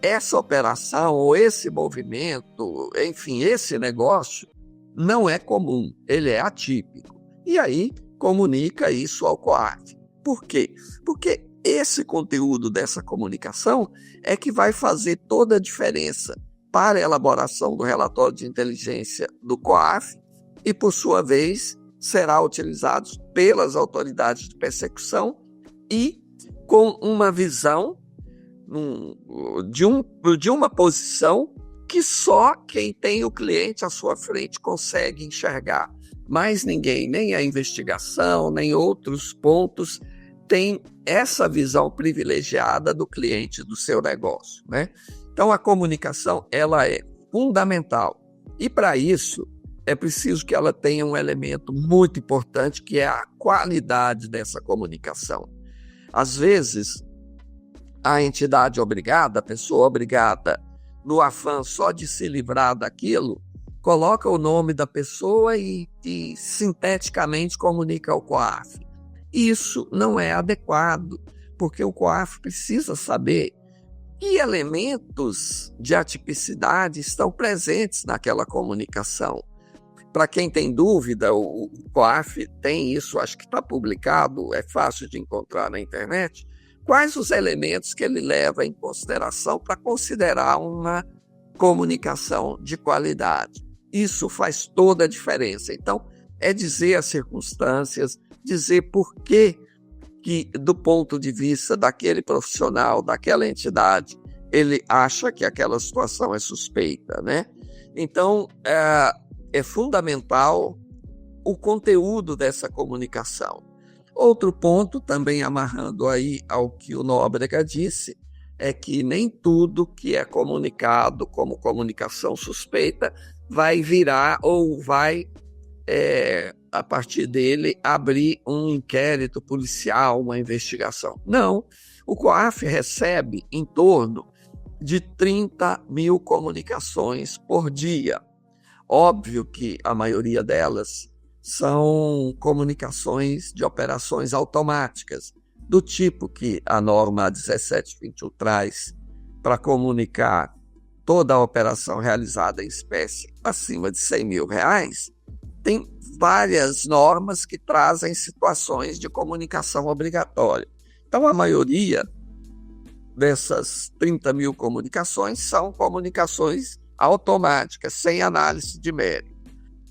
Speaker 3: essa operação ou esse movimento, enfim, esse negócio não é comum, ele é atípico. E aí comunica isso ao COAF. Por quê? Porque esse conteúdo dessa comunicação é que vai fazer toda a diferença para a elaboração do relatório de inteligência do COAF e, por sua vez, será utilizado pelas autoridades de persecução e com uma visão de uma posição que só quem tem o cliente à sua frente consegue enxergar. Mais ninguém, nem a investigação, nem outros pontos, tem essa visão privilegiada do cliente, do seu negócio, né? Então, a comunicação, ela é fundamental. E, para isso, é preciso que ela tenha um elemento muito importante, que é a qualidade dessa comunicação. Às vezes, a entidade obrigada, a pessoa obrigada, no afã só de se livrar daquilo, coloca o nome da pessoa e sinteticamente comunica ao COAF. Isso não é adequado, porque o COAF precisa saber que elementos de atipicidade estão presentes naquela comunicação. Para quem tem dúvida, o COAF tem isso, acho que está publicado, é fácil de encontrar na internet. Quais os elementos que ele leva em consideração para considerar uma comunicação de qualidade? Isso faz toda a diferença. Então, é dizer as circunstâncias, dizer por que, do ponto de vista daquele profissional, daquela entidade, ele acha que aquela situação é suspeita, né? Então, é fundamental o conteúdo dessa comunicação. Outro ponto, também amarrando aí ao que o Nóbrega disse, é que nem tudo que é comunicado como comunicação suspeita vai virar ou vai, a partir dele, abrir um inquérito policial, uma investigação. Não, o COAF recebe em torno de 30 mil comunicações por dia. Óbvio que a maioria delas são comunicações de operações automáticas, do tipo que a norma 1721 traz para comunicar toda a operação realizada em espécie acima de R$100 mil. Tem várias normas que trazem situações de comunicação obrigatória. Então, a maioria dessas 30 mil comunicações são comunicações automáticas, sem análise de mérito.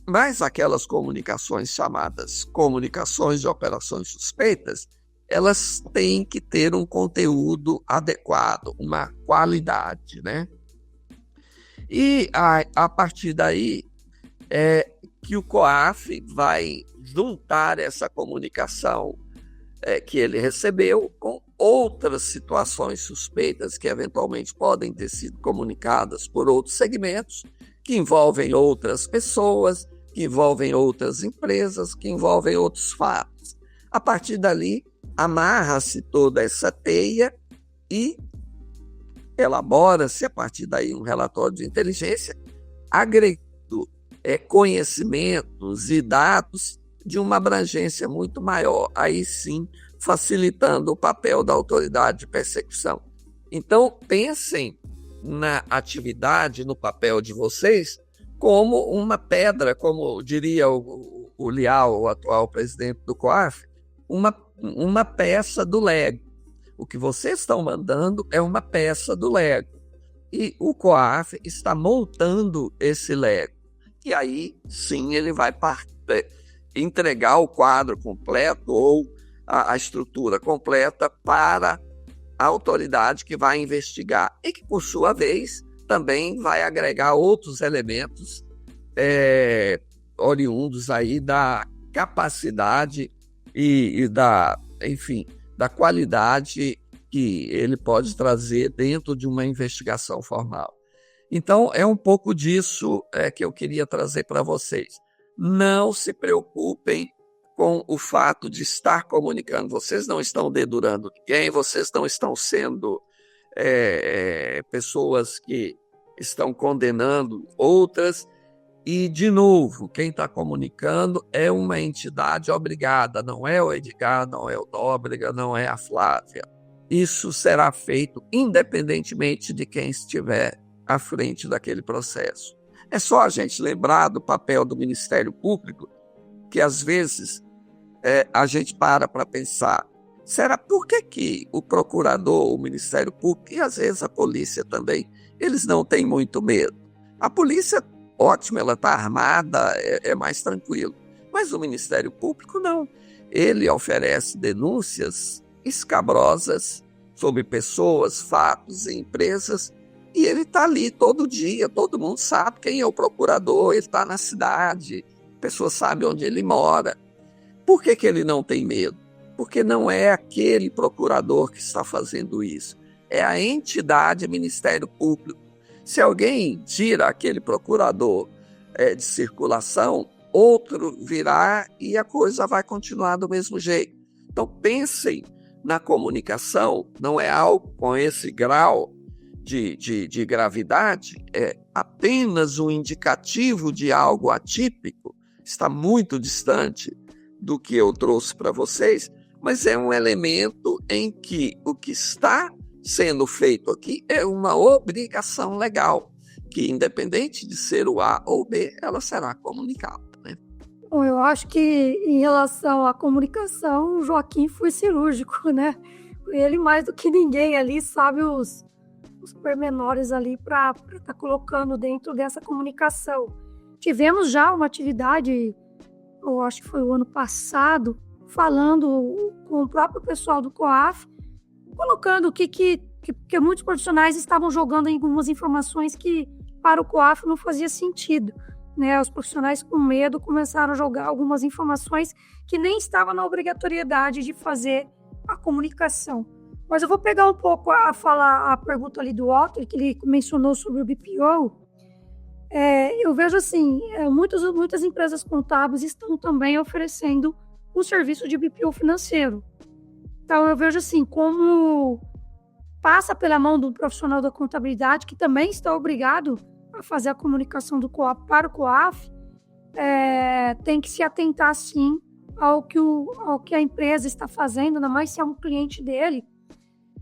Speaker 3: Mas aquelas comunicações chamadas comunicações de operações suspeitas, elas têm que ter um conteúdo adequado, uma qualidade, né? E a partir daí é que o COAF vai juntar essa comunicação que ele recebeu com outras situações suspeitas que eventualmente podem ter sido comunicadas por outros segmentos, que envolvem outras pessoas, que envolvem outras empresas, que envolvem outros fatos. A partir dali, amarra-se toda essa teia e elabora-se, a partir daí, um relatório de inteligência, agregando conhecimentos e dados de uma abrangência muito maior, aí sim facilitando o papel da autoridade de persecução. Então, pensem na atividade, no papel de vocês, como uma pedra, como diria o Lial, o atual presidente do COAF, uma peça do Lego. O que vocês estão mandando é uma peça do Lego. E o COAF está montando esse Lego. E aí, sim, ele vai entregar o quadro completo ou a estrutura completa para a autoridade que vai investigar e que, por sua vez, também vai agregar outros elementos oriundos aí da capacidade e da qualidade que ele pode trazer dentro de uma investigação formal. Então, é um pouco disso que eu queria trazer para vocês. Não se preocupem com o fato de estar comunicando. Vocês não estão dedurando ninguém, vocês não estão sendo pessoas que estão condenando outras. E, de novo, quem está comunicando é uma entidade obrigada, não é o Edgar, não é o Nóbrega, não é a Flávia. Isso será feito independentemente de quem estiver à frente daquele processo. É só a gente lembrar do papel do Ministério Público, que às vezes a gente para pensar, será por que o procurador, o Ministério Público e às vezes a polícia também, eles não têm muito medo? A polícia, ótimo, ela está armada, é mais tranquilo, mas o Ministério Público não. Ele oferece denúncias escabrosas sobre pessoas, fatos e empresas, e ele está ali todo dia, todo mundo sabe quem é o procurador, ele está na cidade, a pessoa sabe onde ele mora. Por que ele não tem medo? Porque não é aquele procurador que está fazendo isso, é a entidade Ministério Público. Se alguém tira aquele procurador de circulação, outro virá e a coisa vai continuar do mesmo jeito. Então pensem na comunicação, não é algo com esse grau de gravidade, é apenas um indicativo de algo atípico, está muito distante do que eu trouxe para vocês, mas é um elemento em que o que está sendo feito aqui é uma obrigação legal, que independente de ser o A ou B, ela será comunicada.
Speaker 4: Bom, eu acho que em relação à comunicação, o Joaquim foi cirúrgico, né? Ele, mais do que ninguém ali, sabe os pormenores ali para estar colocando dentro dessa comunicação. Tivemos já uma atividade, eu acho que foi o ano passado, falando com o próprio pessoal do COAF, colocando que muitos profissionais estavam jogando algumas informações que para o COAF não fazia sentido. Né, os profissionais com medo começaram a jogar algumas informações que nem estavam na obrigatoriedade de fazer a comunicação. Mas eu vou pegar um pouco a pergunta ali do Otto, que ele mencionou sobre o BPO. Eu vejo assim, muitas empresas contábeis estão também oferecendo o serviço de BPO financeiro. Então eu vejo assim, como passa pela mão do profissional da contabilidade, que também está obrigado a fazer a comunicação do COAF para o COAF, tem que se atentar, sim, ao que a empresa está fazendo, ainda mais se é um cliente dele,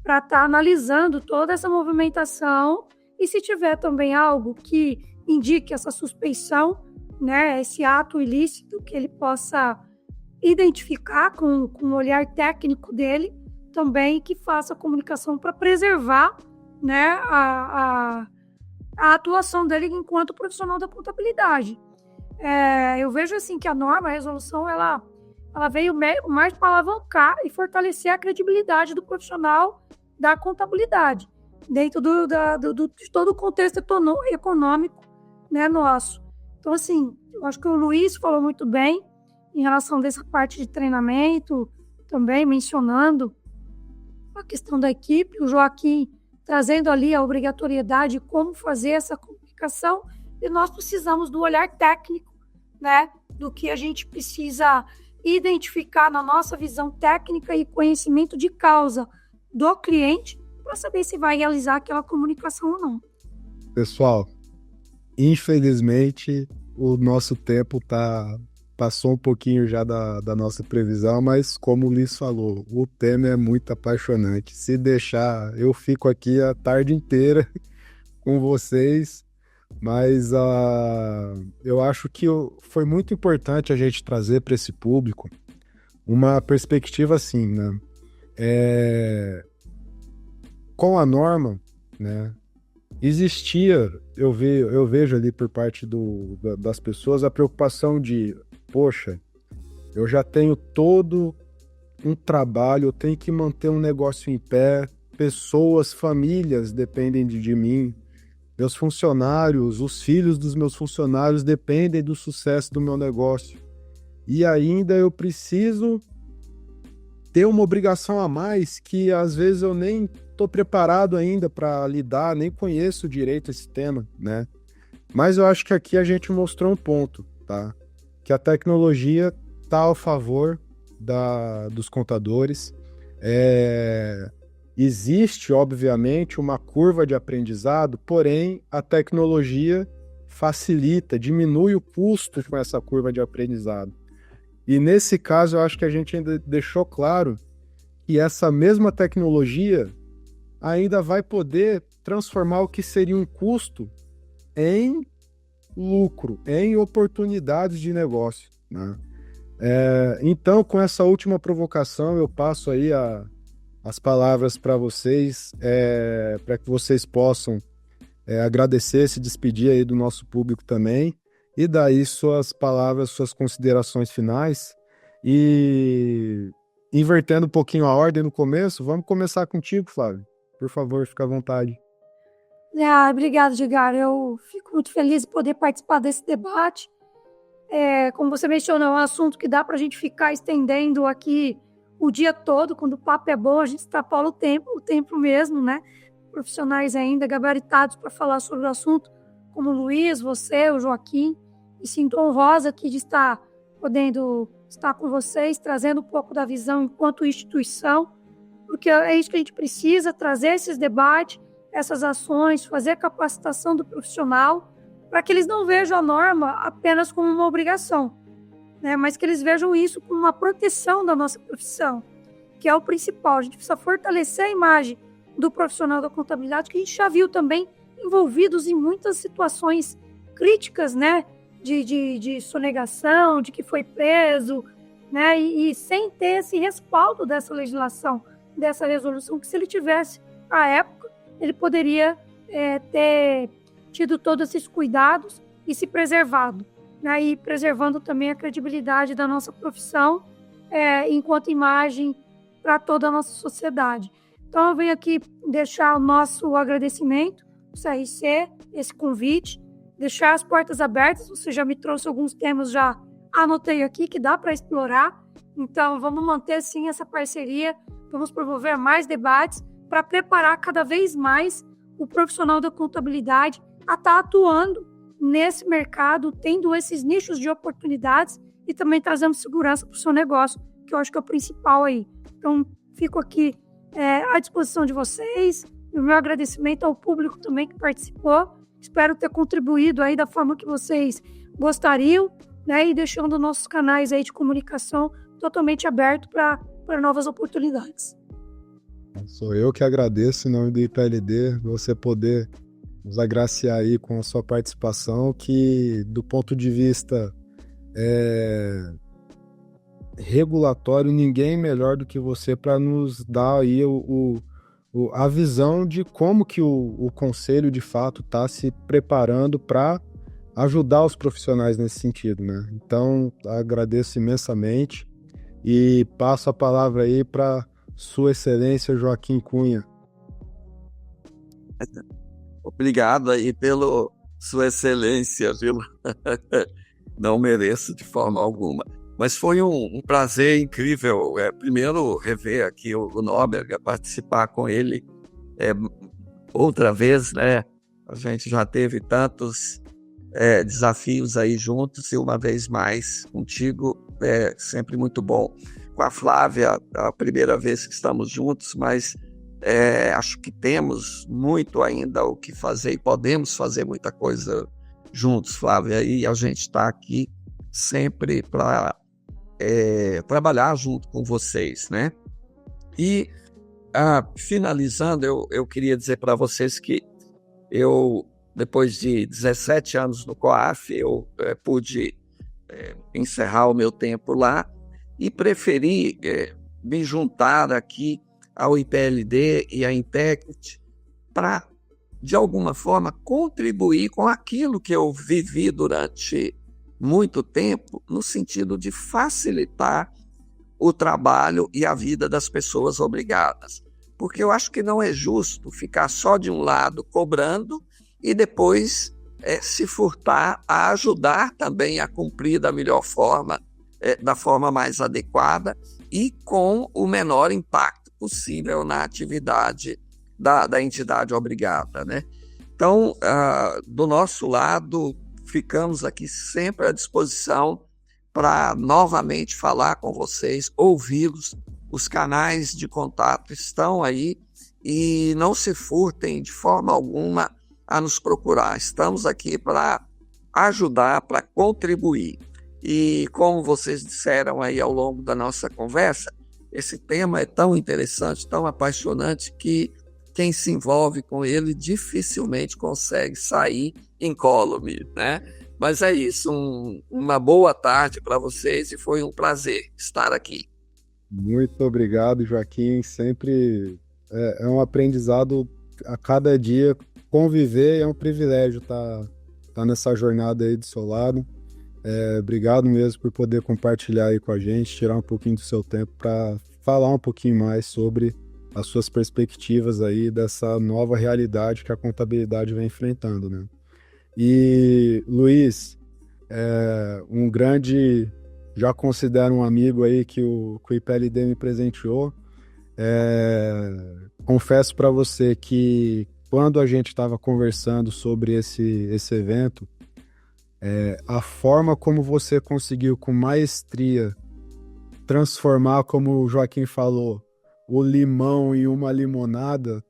Speaker 4: para estar analisando toda essa movimentação e se tiver também algo que indique essa suspeição, né, esse ato ilícito, que ele possa identificar com o olhar técnico dele, também que faça a comunicação para preservar, né, a atuação dele enquanto profissional da contabilidade. Eu vejo assim que a norma, a resolução, ela veio mais para alavancar e fortalecer a credibilidade do profissional da contabilidade, dentro de todo o contexto econômico, né, nosso. Então, assim, eu acho que o Luiz falou muito bem em relação dessa parte de treinamento, também mencionando a questão da equipe, o Joaquim trazendo ali a obrigatoriedade de como fazer essa comunicação, e nós precisamos do olhar técnico, né, do que a gente precisa identificar na nossa visão técnica e conhecimento de causa do cliente para saber se vai realizar aquela comunicação ou não.
Speaker 1: Pessoal, infelizmente o nosso tempo passou um pouquinho já da nossa previsão, mas como o Luiz falou, o tema é muito apaixonante. Se deixar, eu fico aqui a tarde inteira com vocês, mas eu acho que foi muito importante a gente trazer para esse público uma perspectiva assim, né? Com a norma, né? Existia, eu vejo ali por parte das pessoas a preocupação de, poxa, eu já tenho todo um trabalho, eu tenho que manter um negócio em pé, pessoas, famílias dependem de mim, meus funcionários, os filhos dos meus funcionários dependem do sucesso do meu negócio. E ainda eu preciso ter uma obrigação a mais que às vezes eu nem estou preparado ainda para lidar, nem conheço direito esse tema, né? Mas eu acho que aqui a gente mostrou um ponto, tá? Que a tecnologia está ao favor dos contadores. Existe, obviamente, uma curva de aprendizado, porém, a tecnologia facilita, diminui o custo com essa curva de aprendizado. E nesse caso, eu acho que a gente ainda deixou claro que essa mesma tecnologia ainda vai poder transformar o que seria um custo em lucro, em oportunidades de negócio, né? Então, com essa última provocação, eu passo aí as palavras para vocês, para que vocês possam agradecer, se despedir aí do nosso público também, e daí suas palavras, suas considerações finais. E invertendo um pouquinho a ordem no começo, vamos começar contigo, Flávio. Por favor, fica à vontade.
Speaker 4: Obrigada, Edgar. Eu fico muito feliz de poder participar desse debate. Como você mencionou, é um assunto que dá para a gente ficar estendendo aqui o dia todo. Quando o papo é bom, a gente extrapola o tempo mesmo, né? Profissionais ainda gabaritados para falar sobre o assunto, como o Luiz, você, o Joaquim. Me sinto honrosa aqui de estar podendo estar com vocês, trazendo um pouco da visão enquanto instituição, porque é isso que a gente precisa, trazer esses debates, essas ações, fazer a capacitação do profissional, para que eles não vejam a norma apenas como uma obrigação, né? Mas que eles vejam isso como uma proteção da nossa profissão, que é o principal. A gente precisa fortalecer a imagem do profissional da contabilidade, que a gente já viu também envolvidos em muitas situações críticas, né? de sonegação, de que foi preso, né? E sem ter esse respaldo dessa legislação, dessa resolução, que se ele tivesse à época, ele poderia ter tido todos esses cuidados e se preservado, né? E preservando também a credibilidade da nossa profissão enquanto imagem para toda a nossa sociedade. Então, eu venho aqui deixar o nosso agradecimento ao CRC, esse convite, deixar as portas abertas. Você já me trouxe alguns temas, já anotei aqui, que dá para explorar. Então, vamos manter, sim, essa parceria, vamos promover mais debates para preparar cada vez mais o profissional da contabilidade a estar atuando nesse mercado, tendo esses nichos de oportunidades e também trazendo segurança para o seu negócio, que eu acho que é o principal aí. Então, fico aqui à disposição de vocês, e o meu agradecimento ao público também que participou. Espero ter contribuído aí da forma que vocês gostariam, né, e deixando nossos canais aí de comunicação totalmente abertos para novas oportunidades.
Speaker 1: Sou eu que agradeço, em nome do IPLD, você poder nos agraciar aí com a sua participação, que do ponto de vista regulatório, ninguém melhor do que você para nos dar aí a visão de como que o Conselho de fato está se preparando para ajudar os profissionais nesse sentido, né? Então, agradeço imensamente e passo a palavra aí para Sua Excelência Joaquim Cunha.
Speaker 3: Obrigado aí pelo Sua Excelência, viu? Não mereço de forma alguma. Mas foi um prazer incrível. Primeiro, rever aqui o Nóbrega, participar com ele outra vez, né? A gente já teve tantos desafios aí juntos, e uma vez mais contigo é sempre muito bom. Com a Flávia, a primeira vez que estamos juntos, mas acho que temos muito ainda o que fazer e podemos fazer muita coisa juntos, Flávia, e a gente está aqui sempre para trabalhar junto com vocês, né? E finalizando, eu queria dizer para vocês que eu, depois de 17 anos no COAF, eu pude encerrar o meu tempo lá e preferi me juntar aqui ao IPLD e à Intecnet para, de alguma forma, contribuir com aquilo que eu vivi durante muito tempo, no sentido de facilitar o trabalho e a vida das pessoas obrigadas. Porque eu acho que não é justo ficar só de um lado cobrando e depois se furtar a ajudar também a cumprir da melhor forma, da forma mais adequada e com o menor impacto possível na atividade da entidade obrigada, né? Então, do nosso lado, ficamos aqui sempre à disposição para novamente falar com vocês, ouvi-los. Os canais de contato estão aí e não se furtem de forma alguma a nos procurar. Estamos aqui para ajudar, para contribuir. E como vocês disseram aí ao longo da nossa conversa, esse tema é tão interessante, tão apaixonante, que quem se envolve com ele dificilmente consegue sair incólume, né? Mas é isso, uma boa tarde para vocês e foi um prazer estar aqui.
Speaker 1: Muito obrigado, Joaquim. Sempre é um aprendizado a cada dia. Conviver é um privilégio estar nessa jornada aí do seu lado. Obrigado mesmo por poder compartilhar aí com a gente, tirar um pouquinho do seu tempo para falar um pouquinho mais sobre as suas perspectivas aí dessa nova realidade que a contabilidade vem enfrentando, né? E, Luiz, um grande, já considero um amigo aí que o IPLD me presenteou. Confesso para você que quando a gente estava conversando sobre esse evento, a forma como você conseguiu com maestria transformar, como o Joaquim falou, o limão em uma limonada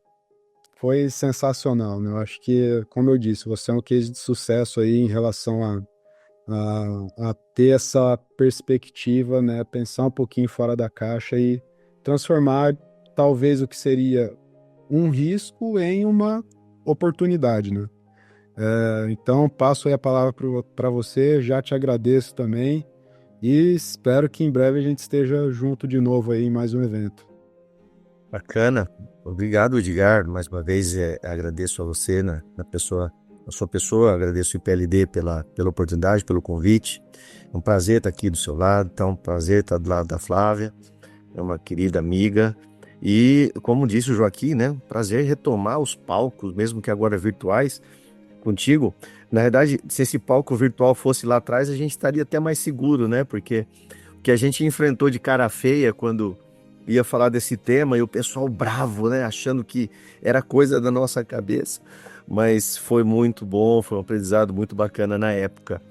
Speaker 1: foi sensacional, né? Eu acho que, como eu disse, você é um case de sucesso aí em relação a ter essa perspectiva, né? Pensar um pouquinho fora da caixa e transformar talvez o que seria um risco em uma oportunidade, né? Então, passo aí a palavra para você, já te agradeço também e espero que em breve a gente esteja junto de novo aí em mais um evento.
Speaker 2: Bacana. Obrigado, Edgar. Mais uma vez, agradeço a você, na sua pessoa, agradeço o IPLD pela oportunidade, pelo convite. É um prazer estar aqui do seu lado, é um prazer estar do lado da Flávia, é uma querida amiga. E, como disse o Joaquim, né, prazer retomar os palcos, mesmo que agora virtuais, contigo. Na verdade, se esse palco virtual fosse lá atrás, a gente estaria até mais seguro, né? Porque o que a gente enfrentou de cara feia quando ia falar desse tema e o pessoal bravo, né? Achando que era coisa da nossa cabeça. Mas foi muito bom, foi um aprendizado muito bacana na época.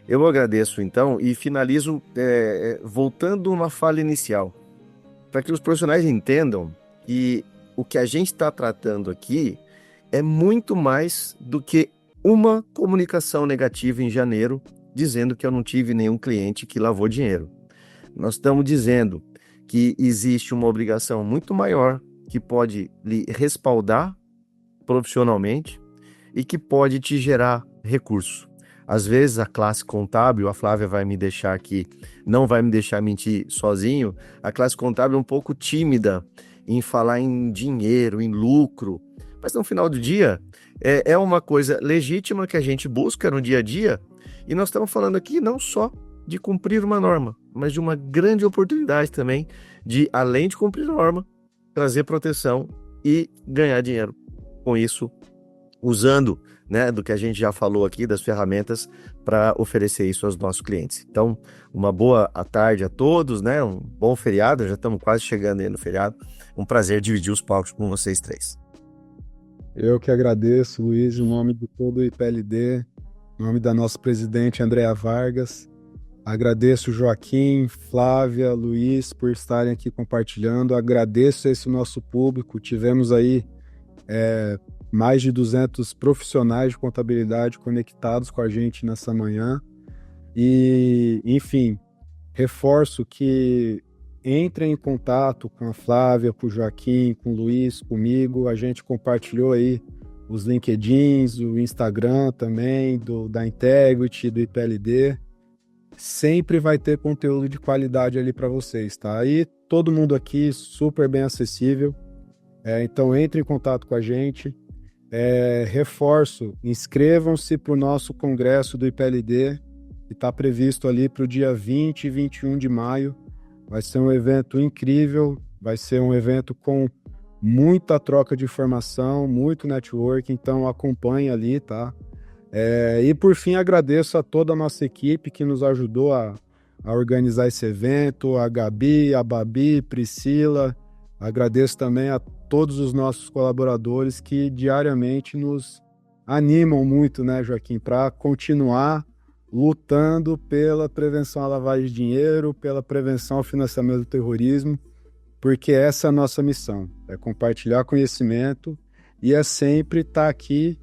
Speaker 2: Eu agradeço então e finalizo voltando uma fala inicial, para que os profissionais entendam que o que a gente está tratando aqui é muito mais do que uma comunicação negativa em janeiro, dizendo que eu não tive nenhum cliente que lavou dinheiro. Nós estamos dizendo que existe uma obrigação muito maior que pode lhe respaldar profissionalmente e que pode te gerar recurso. Às vezes a classe contábil, a Flávia vai me deixar aqui, não vai me deixar mentir sozinho, a classe contábil é um pouco tímida em falar em dinheiro, em lucro, mas no final do dia é uma coisa legítima que a gente busca no dia a dia e nós estamos falando aqui não só de cumprir uma norma, mas de uma grande oportunidade também de, além de cumprir a norma, trazer proteção e ganhar dinheiro com isso, usando, né, do que a gente já falou aqui, das ferramentas para oferecer isso aos nossos clientes. Então, uma boa tarde a todos, né? Um bom feriado, já estamos quase chegando aí no feriado. Um prazer dividir os palcos com vocês três.
Speaker 1: Eu que agradeço, Luiz, em nome de todo o IPLD, em nome da nossa presidente Andréa Vargas. Agradeço Joaquim, Flávia, Luiz por estarem aqui compartilhando. Agradeço esse nosso público. Tivemos aí mais de 200 profissionais de contabilidade conectados com a gente nessa manhã. E, enfim, reforço que entrem em contato com a Flávia, com o Joaquim, com o Luiz, comigo. A gente compartilhou aí os LinkedIns, o Instagram também, da Integrity, do IPLD. Sempre vai ter conteúdo de qualidade ali para vocês, tá? E todo mundo aqui super bem acessível. Então entre em contato com a gente. Reforço, inscrevam-se para o nosso congresso do IPLD, que está previsto ali para o dia 20 e 21 de maio. Vai ser um evento incrível, vai ser um evento com muita troca de informação, muito network, então acompanhe ali, tá? E por fim, agradeço a toda a nossa equipe que nos ajudou a organizar esse evento, a Gabi, a Babi, Priscila. Agradeço também a todos os nossos colaboradores que diariamente nos animam muito, né, Joaquim, para continuar lutando pela prevenção à lavagem de dinheiro, pela prevenção ao financiamento do terrorismo, porque essa é a nossa missão, é compartilhar conhecimento e é sempre estar aqui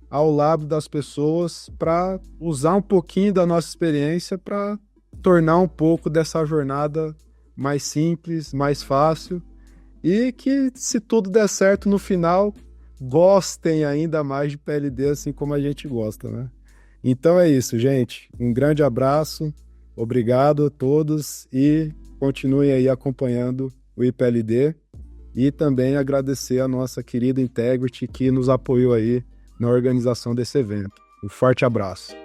Speaker 1: ao lado das pessoas para usar um pouquinho da nossa experiência para tornar um pouco dessa jornada mais simples, mais fácil e que, se tudo der certo no final, gostem ainda mais de PLD assim como a gente gosta, né? Então é isso, gente. Um grande abraço, obrigado a todos e continuem aí acompanhando o IPLD e também agradecer a nossa querida Integrity que nos apoiou aí na organização desse evento. Um forte abraço.